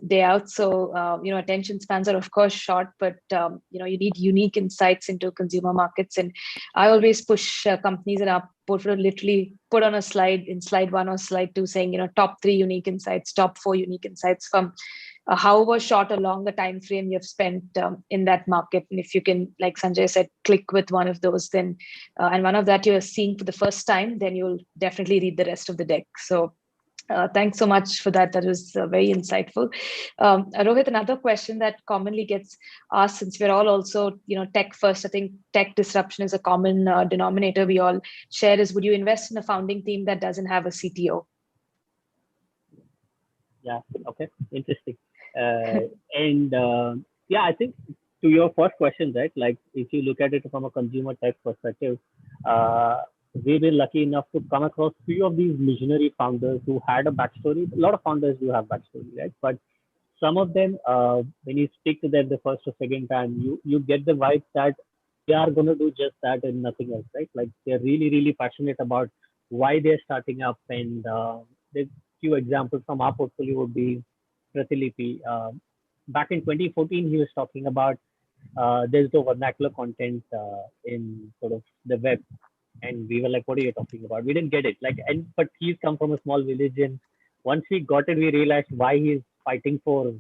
day out. So, attention spans are of course short, but, you need unique insights into consumer markets. And I always push companies in our portfolio literally put on a slide in slide 1 or slide 2 saying, top 3 unique insights, top 4 unique insights from however short or long the time frame you've spent in that market. And if you can, like Sanjay said, click with one of those, then and one of that you're seeing for the first time, then you'll definitely read the rest of the deck. So thanks so much for that. That was very insightful. Rohit, another question that commonly gets asked, since we're all also, tech first, I think tech disruption is a common denominator we all share, is would you invest in a founding team that doesn't have a CTO? Yeah, okay, interesting. I think to your first question, right, if you look at it from a consumer tech perspective, we've been lucky enough to come across few of these visionary founders who had a backstory. A lot of founders do have backstory, right? But some of them, when you speak to them the first or second time, you get the vibe that they are going to do just that and nothing else, right? They're really, really passionate about why they're starting up. And there's few examples from our portfolio would be Pratilipi. Back in 2014, he was talking about there's no vernacular content in sort of the web. And we were like, what are you talking about? We didn't get it. But he's come from a small village, and once we got it, we realized why he's fighting for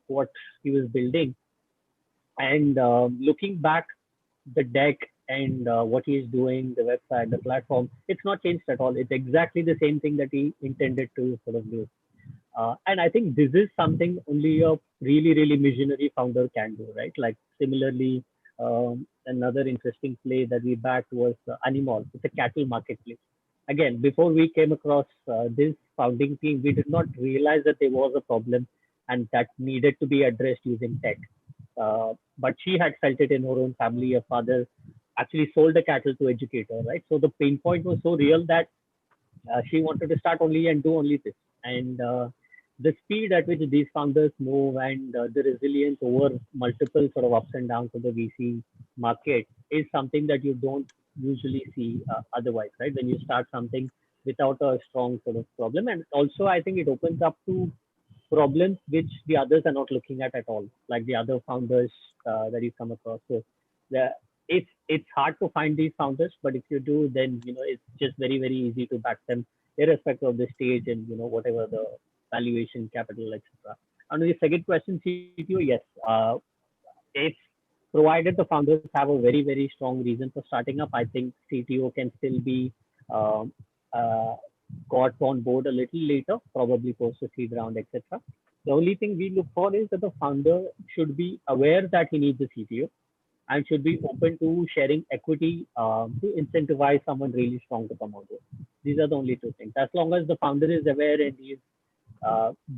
what he was building. And looking back, the deck and what he is doing, the website, the platform, it's not changed at all. It's exactly the same thing that he intended to sort of do. And I think this is something only a really, really visionary founder can do, right? Similarly, another interesting play that we backed was Animal. It's a cattle marketplace. Again, before we came across this founding team, we did not realize that there was a problem and that needed to be addressed using tech. But she had felt it in her own family. Her father actually sold the cattle to educate her, right? So the pain point was so real that she wanted to start only and do only this. And the speed at which these founders move and the resilience over multiple sort of ups and downs of the VC market is something that you don't usually see otherwise, right? When you start something without a strong sort of problem. And also, I think it opens up to problems which the others are not looking at all, like the other founders that you come across. So it's hard to find these founders, but if you do, then it's just very easy to back them, irrespective of the stage and whatever the valuation, capital, etc. And the second question, CTO, yes, it's provided the founders have a very strong reason for starting up. I think CTO can still be um, uh, got on board a little later, probably post a seed round, etc. The only thing we look for is that the founder should be aware that he needs a CTO and should be open to sharing equity to incentivize someone really strong to come on board. These are the only two things. As long as the founder is aware and he is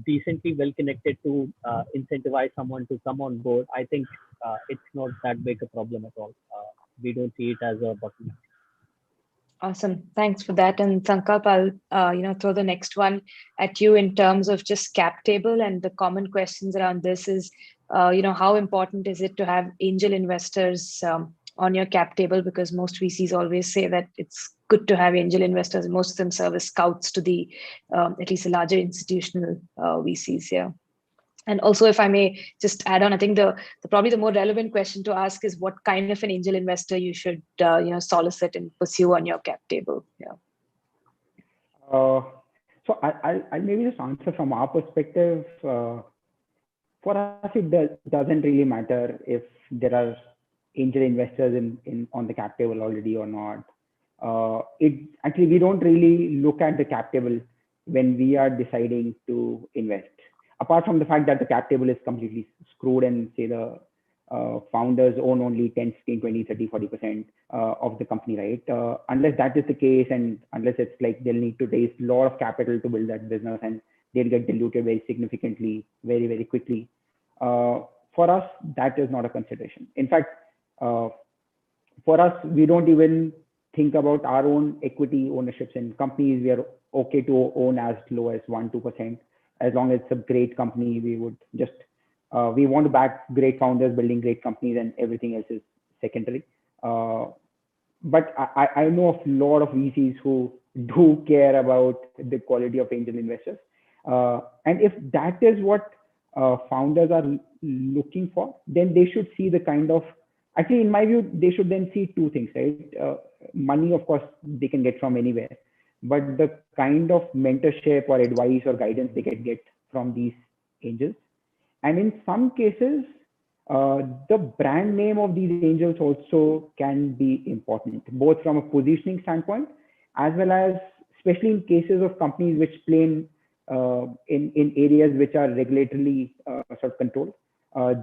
decently well connected to incentivize someone to come on board, I think it's not that big a problem at all. We don't see it as a bottleneck. Awesome. Thanks for that. And Sankalp, I'll throw the next one at you in terms of just cap table, and the common questions around this is, how important is it to have angel investors on your cap table? Because most VCs always say that it's good to have angel investors, and most of them serve as scouts to the at least the larger institutional VCs here. And also, if I may just add on, I think the probably the more relevant question to ask is what kind of an angel investor you should solicit and pursue on your cap table. Yeah. So I'll maybe just answer from our perspective. For us, it doesn't really matter if there are angel investors on the cap table already or not. We don't really look at the cap table when we are deciding to invest. Apart from the fact that the cap table is completely screwed and say the founders own only 10, 15, 20, 30, 40% of the company, right? Unless that is the case, and unless it's like they'll need to raise a lot of capital to build that business and they'll get diluted very significantly, very quickly. For us, that is not a consideration. In fact, for us, we don't even think about our own equity ownerships in companies. We are okay to own as low as 1-2%. As long as it's a great company, we would just, we want to back great founders building great companies, and everything else is secondary. But I know of a lot of VCs who do care about the quality of angel investors. And if that is what founders are looking for, then they should see the kind of, actually, in my view, they should then see two things, right? Money, of course, they can get from anywhere, but the kind of mentorship or advice or guidance they can get from these angels. And in some cases, the brand name of these angels also can be important, both from a positioning standpoint, as well as, especially in cases of companies which play in areas which are regulatorily sort of controlled.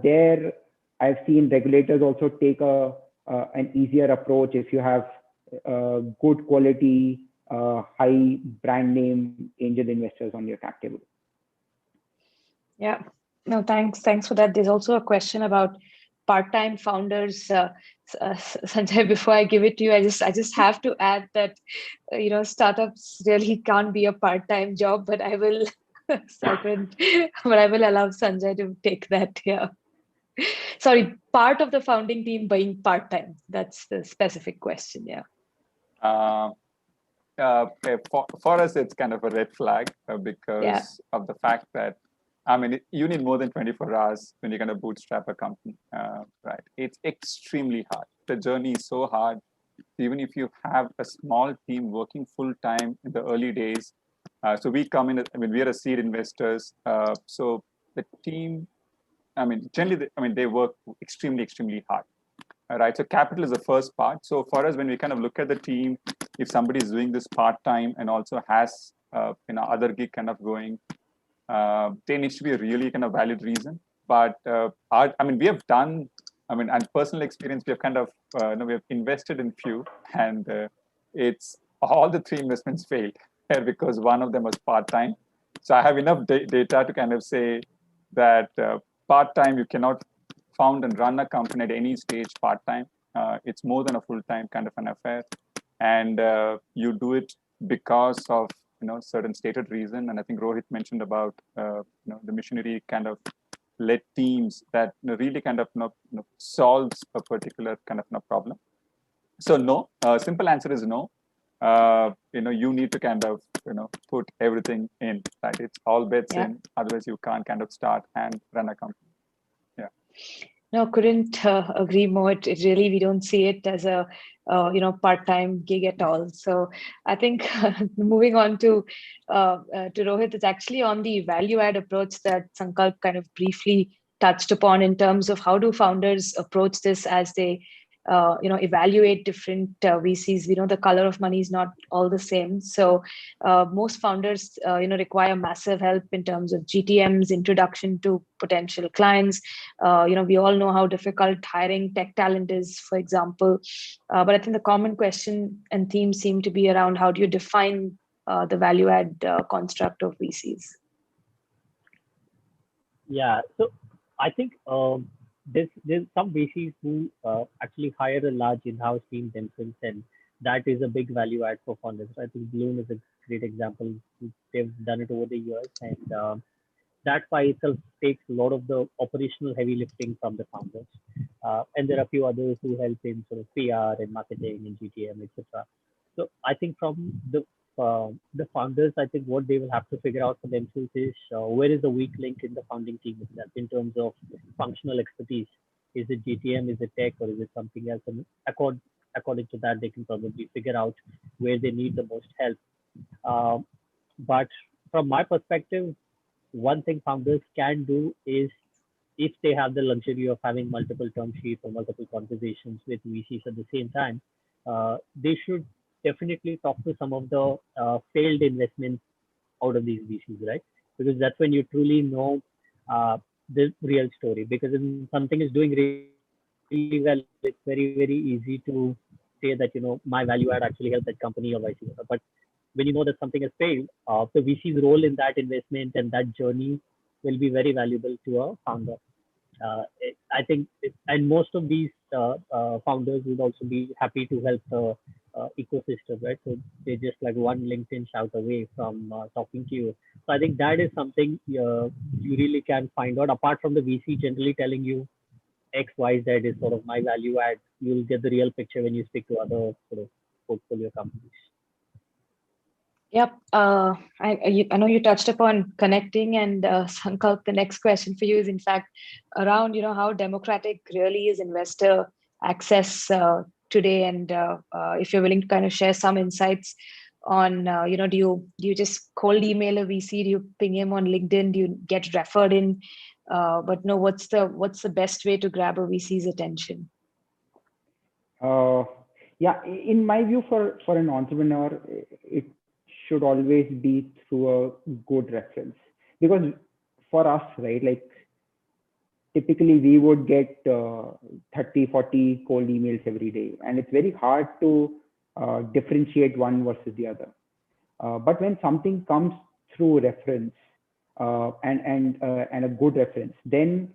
There, I've seen regulators also take an easier approach if you have good quality, high brand name angel investors on your cap table. Yeah, no, thanks for that. There's also a question about part-time founders. Sanjay, before I give it to you, I just have to add that startups really can't be a part-time job, but I will allow Sanjay to take that here. Sorry, part of the founding team being part-time. That's the specific question. Yeah. For us, it's kind of a red flag because of the fact that, I mean, you need more than 24 hours when you're going to bootstrap a company, right? It's extremely hard. The journey is so hard. Even if you have a small team working full time in the early days. So we come in, I mean, we are a seed investors. So the team, I mean, generally, they work extremely hard. All right. So capital is the first part. So for us, when we kind of look at the team, if somebody is doing this part-time and also has, other gig kind of going, there needs to be a really kind of valid reason. But we have done, and personal experience, we have kind of, we have invested in few, and it's all the 3 investments failed because one of them was part-time. So I have enough data to kind of say that part-time, you cannot found and run a company at any stage part-time. It's more than a full-time kind of an affair. And you do it because of, certain stated reason. And I think Rohit mentioned about, the missionary kind of led teams that really kind of solves a particular kind of problem. So no, simple answer is no. You need to kind of put everything in, right? It's all bets Yeah. in, otherwise you can't kind of start and run a company. Yeah. No, couldn't agree more. It really, we don't see it as a part-time gig at all. So I think moving on to Rohit, it's actually on the value-add approach that Sankalp kind of briefly touched upon in terms of how do founders approach this as they evaluate different VCs. We know the color of money is not all the same. So most founders require massive help in terms of GTMs, introduction to potential clients. We all know how difficult hiring tech talent is, for example. But I think the common question and theme seem to be around how do you define the value add construct of VCs? Yeah, so I think there's some VCs who actually hire a large in-house team themselves, and that is a big value add for founders. I think Bloom is a great example. They've done it over the years, and that by itself takes a lot of the operational heavy lifting from the founders. And there are a few others who help in sort of PR and marketing and GTM, etc. So I think from the founders, I think what they will have to figure out for themselves is where is the weak link in the founding team itself in terms of functional expertise. Is it GTM, is it tech, or is it something else? And according to that, they can probably figure out where they need the most help. But from my perspective, one thing founders can do is, if they have the luxury of having multiple term sheets or multiple conversations with VCs at the same time, they should definitely talk to some of the failed investments out of these VCs, right? Because that's when you truly know the real story. Because when something is doing really well, it's very, very easy to say that, my value add actually helped that company or vice versa. But when you know that something has failed, the VC's role in that investment and that journey will be very valuable to a founder. I think, and most of these founders would also be happy to help the ecosystem, right? So they're just like one LinkedIn shout away from talking to you. So I think that is something you really can find out. Apart from the VC generally telling you X, Y, Z is sort of my value add, you'll get the real picture when you speak to other sort of portfolio companies. Yep. I know you touched upon connecting, and Sankalp, the next question for you is in fact around how democratic really is investor access today, and if you're willing to kind of share some insights on do you just cold email a VC, do you ping him on LinkedIn, do you get referred in, but no, what's the best way to grab a VC's attention? Yeah, in my view, for an entrepreneur, it should always be through a good reference, because for us, right, like typically we would get 30, 40 cold emails every day, and it's very hard to differentiate one versus the other. But when something comes through reference and a good reference, then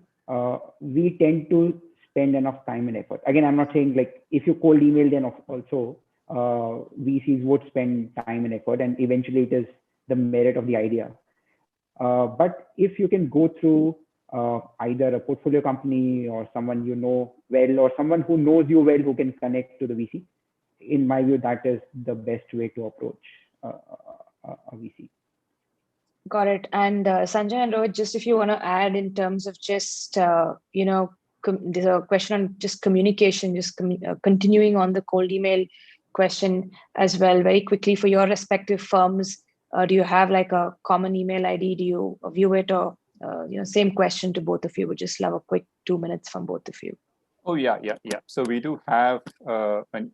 we tend to spend enough time and effort. Again, I'm not saying like if you cold email, then also VCs would spend time and effort, and eventually it is the merit of the idea. But if you can go through either a portfolio company or someone you know well, or someone who knows you well who can connect to the VC, in my view, that is the best way to approach a VC. Got it. And Sanjay and Rohit, just if you want to add in terms of just, there's a question on just communication, just continuing on the cold email question as well, very quickly for your respective firms. Do you have like a common email ID? Do you view it, or, same question to both of you? Would just love a quick 2 minutes from both of you. Oh, yeah. So we do have an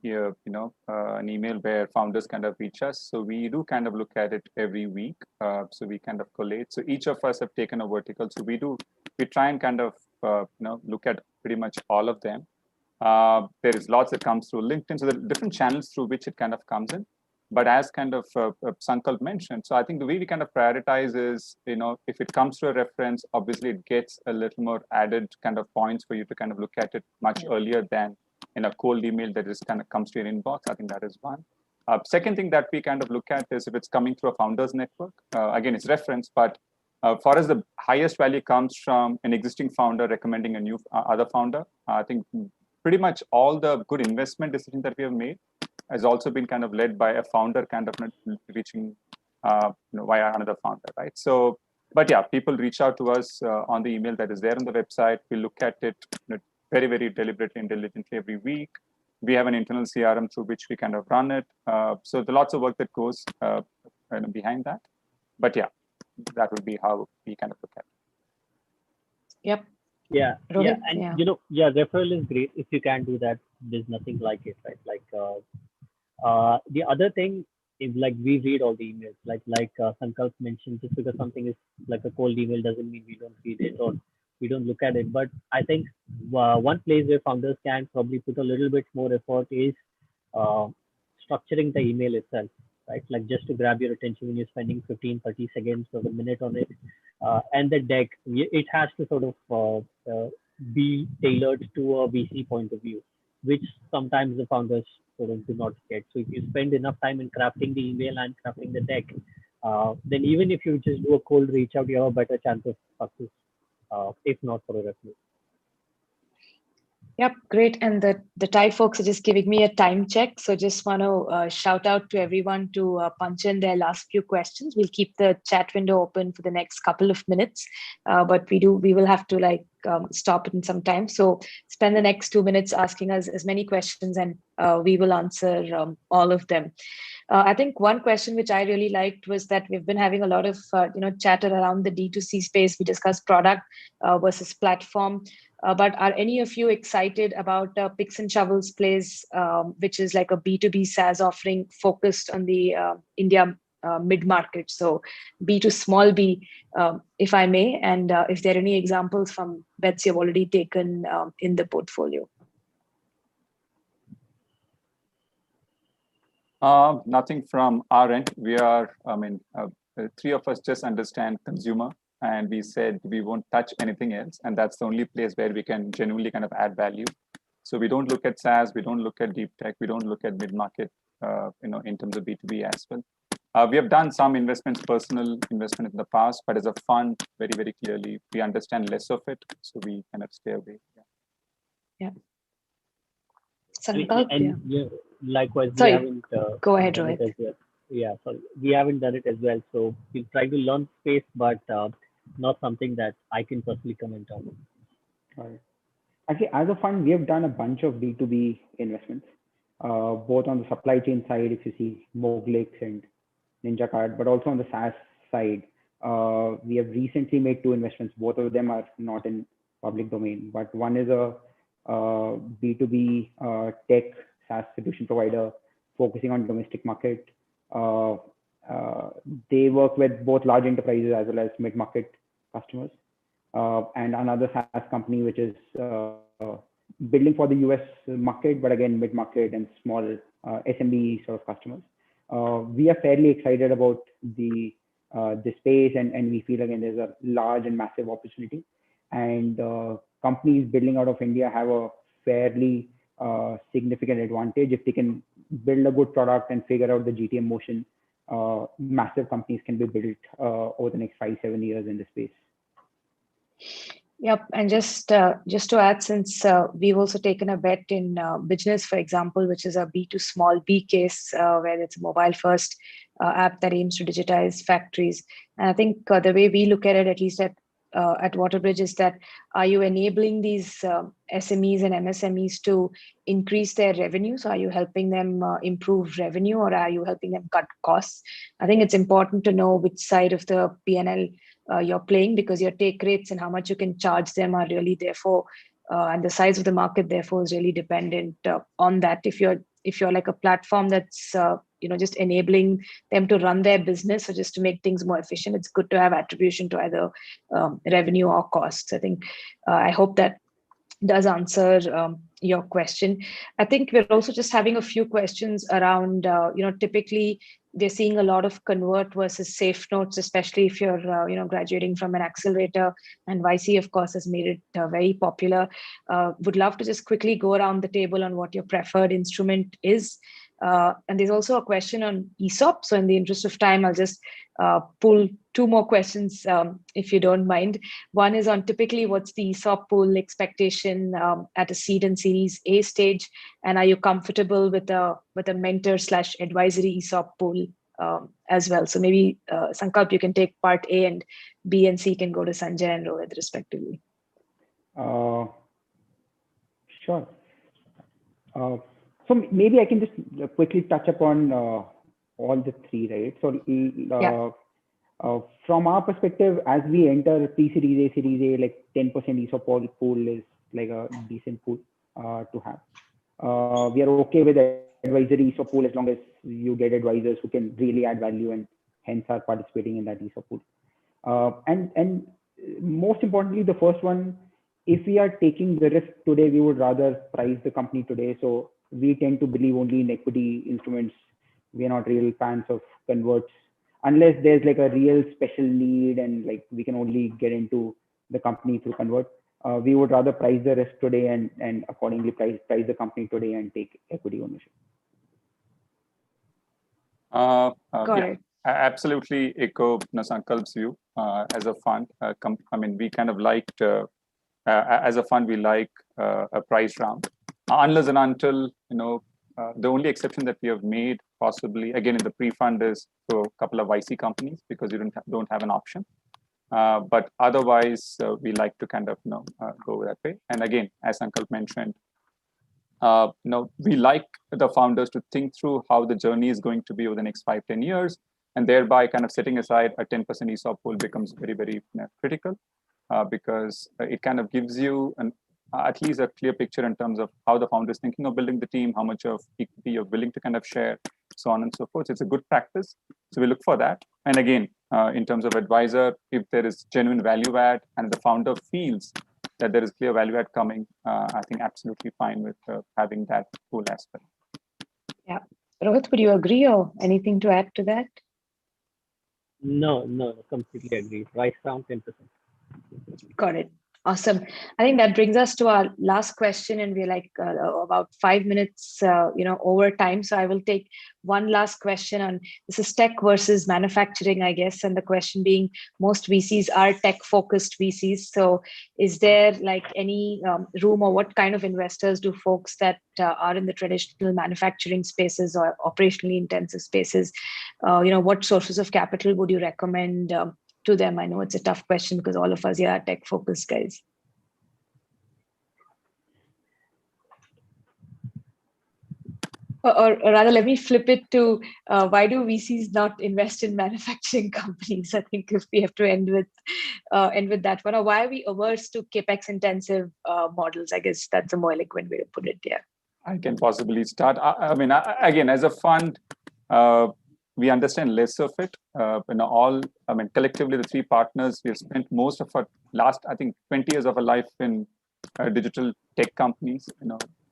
email where founders kind of reach us. So we do kind of look at it every week. So we kind of collate. So each of us have taken a vertical. So we try and kind of look at pretty much all of them. There is lots that comes through LinkedIn. So there are different channels through which it kind of comes in. But as kind of Sankalp mentioned, so I think the way we kind of prioritize is, if it comes to a reference, obviously it gets a little more added kind of points for you to kind of look at it much earlier than in a cold email that just kind of comes to your inbox. I think that is one. Second thing that we kind of look at is if it's coming through a founders network. Again, it's reference, but for us, the highest value comes from an existing founder recommending a new other founder. I think pretty much all the good investment decisions that we have made has also been kind of led by a founder kind of reaching via another founder, right? So, but yeah, people reach out to us on the email that is there on the website. We look at it very, very deliberately and diligently every week. We have an internal CRM through which we kind of run it. So there's lots of work that goes behind that. But yeah, that would be how we kind of look at it. Yep. Yeah, Rohit, and yeah. referral is great. If you can do that, there's nothing like it, right? Like the other thing is, like, we read all the emails. Like Sankalp mentioned, just because something is like a cold email doesn't mean we don't read it or we don't look at it. But I think one place where founders can probably put a little bit more effort is uh, structuring the email itself, right? Like, just to grab your attention when you're spending 15, 30 seconds or a minute on it. And the deck, it has to sort of be tailored to a VC point of view, which sometimes the founders sort of do not get. So if you spend enough time in crafting the email and crafting the deck, then even if you just do a cold reach out, you have a better chance of success, if not for a referral. Yep, great. And the TiE folks are just giving me a time check. So just want to shout out to everyone to punch in their last few questions. We'll keep the chat window open for the next couple of minutes, but we will have to stop in some time. So spend the next 2 minutes asking us as many questions, and we will answer all of them. I think one question which I really liked was that we've been having a lot of chatter around the D2C space. We discussed product versus platform. But are any of you excited about Picks and Shovels Plays, which is like a B2B SaaS offering focused on the India mid-market, so B to small b, if I may, and if there are any examples from bets you've already taken in the portfolio? Nothing from our end. We are, three of us just understand consumer, and we said we won't touch anything else. And that's the only place where we can genuinely kind of add value. So we don't look at SaaS, we don't look at deep tech, we don't look at mid-market, in terms of B2B as well. We have done some investments, personal investment in the past, but as a fund, very, very clearly, we understand less of it. So we kind of stay away. Yeah. Sankalp, likewise, sorry, we haven't go ahead, done it Rohit. as well. Yeah, sorry, we haven't done it as well. So we try to learn space, but not something that I can personally comment on. Right. Actually, as a fund, we have done a bunch of B2B investments, both on the supply chain side, if you see Moglix and Ninja Card, but also on the SaaS side. We have recently made 2 investments. Both of them are not in public domain, but one is a B2B tech SaaS solution provider focusing on domestic market. They work with both large enterprises as well as mid-market customers. And another SaaS company which is building for the US market, but again, mid-market and small SMB sort of customers. We are fairly excited about the space, and we feel again there's a large and massive opportunity. And companies building out of India have a fairly significant advantage. If they can build a good product and figure out the GTM motion, massive companies can be built over the next 5-7 years in the space. Yep, and just to add, since we've also taken a bet in Business, for example, which is a B to small b case, where it's a mobile first app that aims to digitize factories. And I think the way we look at it, at least at Waterbridge, is that are you enabling these SMEs and MSMEs to increase their revenue? So are you helping them improve revenue, or are you helping them cut costs? I think it's important to know which side of the P&L you're playing, because your take rates and how much you can charge them are really therefore, and the size of the market therefore is really dependent on that. If you're like a platform that's just enabling them to run their business or just to make things more efficient, it's good to have attribution to either revenue or costs. I think I hope that does answer your question. I think we're also just having a few questions around, typically we're seeing a lot of convert versus safe notes, especially if you're, graduating from an accelerator, and YC, of course, has made it very popular. Would love to just quickly go around the table on what your preferred instrument is. And there's also a question on ESOP. So in the interest of time, I'll just pull 2 more questions, if you don't mind. One is on typically what's the ESOP pool expectation at a seed and series A stage? And are you comfortable with a mentor / advisory ESOP pool as well. So maybe Sankalp, you can take part A, and B and C can go to Sanjay and Rohit respectively. Sure. So maybe I can just quickly touch upon all the three, right? So from our perspective, as we enter pre-series A, Series A, like 10% ESOP pool is like a decent pool to have. We are okay with advisory ESOP pool as long as you get advisors who can really add value and hence are participating in that ESOP pool. And most importantly, the first one, if we are taking the risk today, we would rather price the company today. So we tend to believe only in equity instruments. We are not real fans of converts unless there's like a real special need and like we can only get into the company through convert. We would rather price the risk today and accordingly price the company today and take equity ownership. Got it. I absolutely echo Sankalp's view. As a fund, I mean, we kind of liked, as a fund, we like a price round. Unless and until, the only exception that we have made possibly, again, in the pre-fund is for a couple of YC companies because you don't have an option. But otherwise, we like to kind of, go that way. And again, as Sankalp mentioned, we like the founders to think through how the journey is going to be over the next 5-10 years, and thereby kind of setting aside a 10% ESOP pool becomes very, very critical because it kind of gives you at least a clear picture in terms of how the founder is thinking of building the team, how much of equity you're willing to kind of share, so on and so forth. So it's a good practice. So we look for that. And again, in terms of advisor, if there is genuine value add and the founder feels that there is clear value add coming, I think absolutely fine with having that pool as well. Yeah. Rohit, would you agree or anything to add to that? No, completely agree. Price round 10%. Got it. Awesome. I think that brings us to our last question, and we're like about 5 minutes, over time. So I will take one last question on this is tech versus manufacturing, I guess. And the question being, most VCs are tech-focused VCs. So is there like any room, or what kind of investors do folks that are in the traditional manufacturing spaces or operationally intensive spaces, what sources of capital would you recommend to them? I know it's a tough question because all of us here are tech-focused guys. Or rather, let me flip it to why do VCs not invest in manufacturing companies? I think if we have to end with that one, or why are we averse to capex-intensive models? I guess that's a more eloquent way to put it. Yeah, I can possibly start. I mean, again, as a fund, we understand less of it. Collectively, the three partners, we've spent most of our last, I think, 20 years of our life in digital tech companies,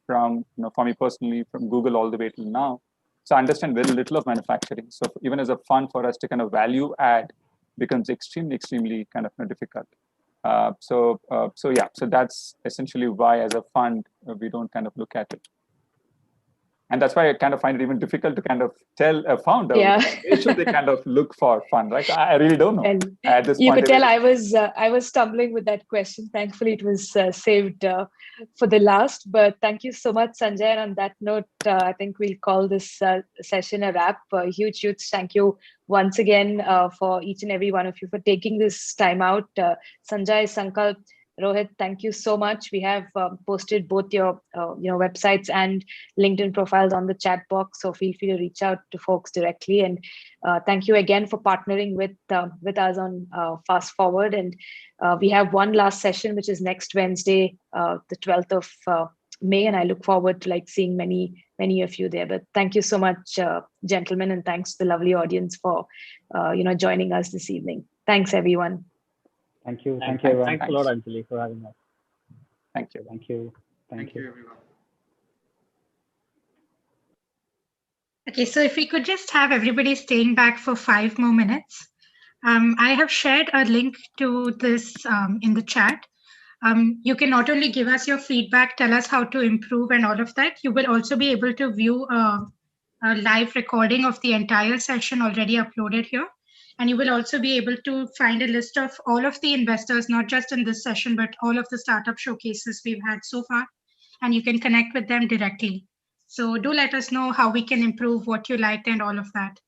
from, for me personally, from Google all the way till now. So I understand very little of manufacturing. So even as a fund, for us to kind of value add becomes extremely, extremely kind of difficult. So that's essentially why as a fund, we don't kind of look at it. And that's why I kind of find it even difficult to kind of tell a founder where should they kind of look for fund, right? I really don't know. And at this you point, could tell I was stumbling with that question. Thankfully, it was saved for the last. But thank you so much, Sanjay. And on that note, I think we'll call this session a wrap. Huge thank you once again for each and every one of you for taking this time out. Sanjay, Sankalp, Rohit, thank you so much. We have posted both your websites and LinkedIn profiles on the chat box, so feel free to reach out to folks directly. And thank you again for partnering with us on Fast Forward. And we have one last session, which is next Wednesday, the 12th of May, and I look forward to seeing many of you there. But thank you so much, gentlemen, and thanks to the lovely audience for joining us this evening. Thanks, everyone. Thank you. Thank you, everyone. Thanks a lot, Anjali, for having us. Thank you. Thank you. Thank you, everyone. Okay, so if we could just have everybody staying back for 5 more minutes. I have shared a link to this in the chat. You can not only give us your feedback, tell us how to improve and all of that. You will also be able to view a live recording of the entire session already uploaded here. And you will also be able to find a list of all of the investors, not just in this session, but all of the startup showcases we've had so far. And you can connect with them directly. So do let us know how we can improve, what you liked and all of that.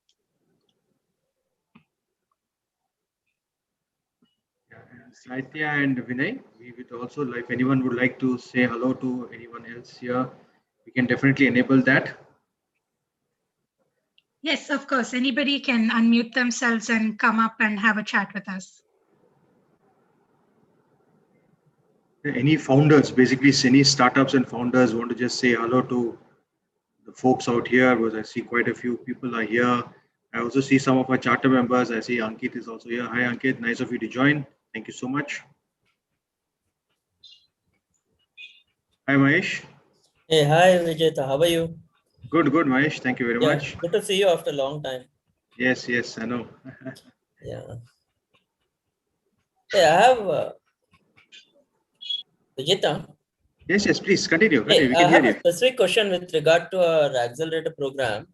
Saitya and Vinay. We would also, if anyone would like to say hello to anyone else here, we can definitely enable that. Yes, of course. Anybody can unmute themselves and come up and have a chat with us. Any founders, basically any startups and founders want to just say hello to the folks out here, because I see quite a few people are here. I also see some of our charter members. I see Ankit is also here. Hi Ankit, nice of you to join. Thank you so much. Hi Mahesh. Hey, hi Vijeta, how are you? Good, Mahesh. Thank you very much. Good to see you after a long time. Yes, I know. Yeah. Hey, I have Vijeta. Yes, please continue. Hey, We I can hear have a you. specific question with regard to our accelerator program.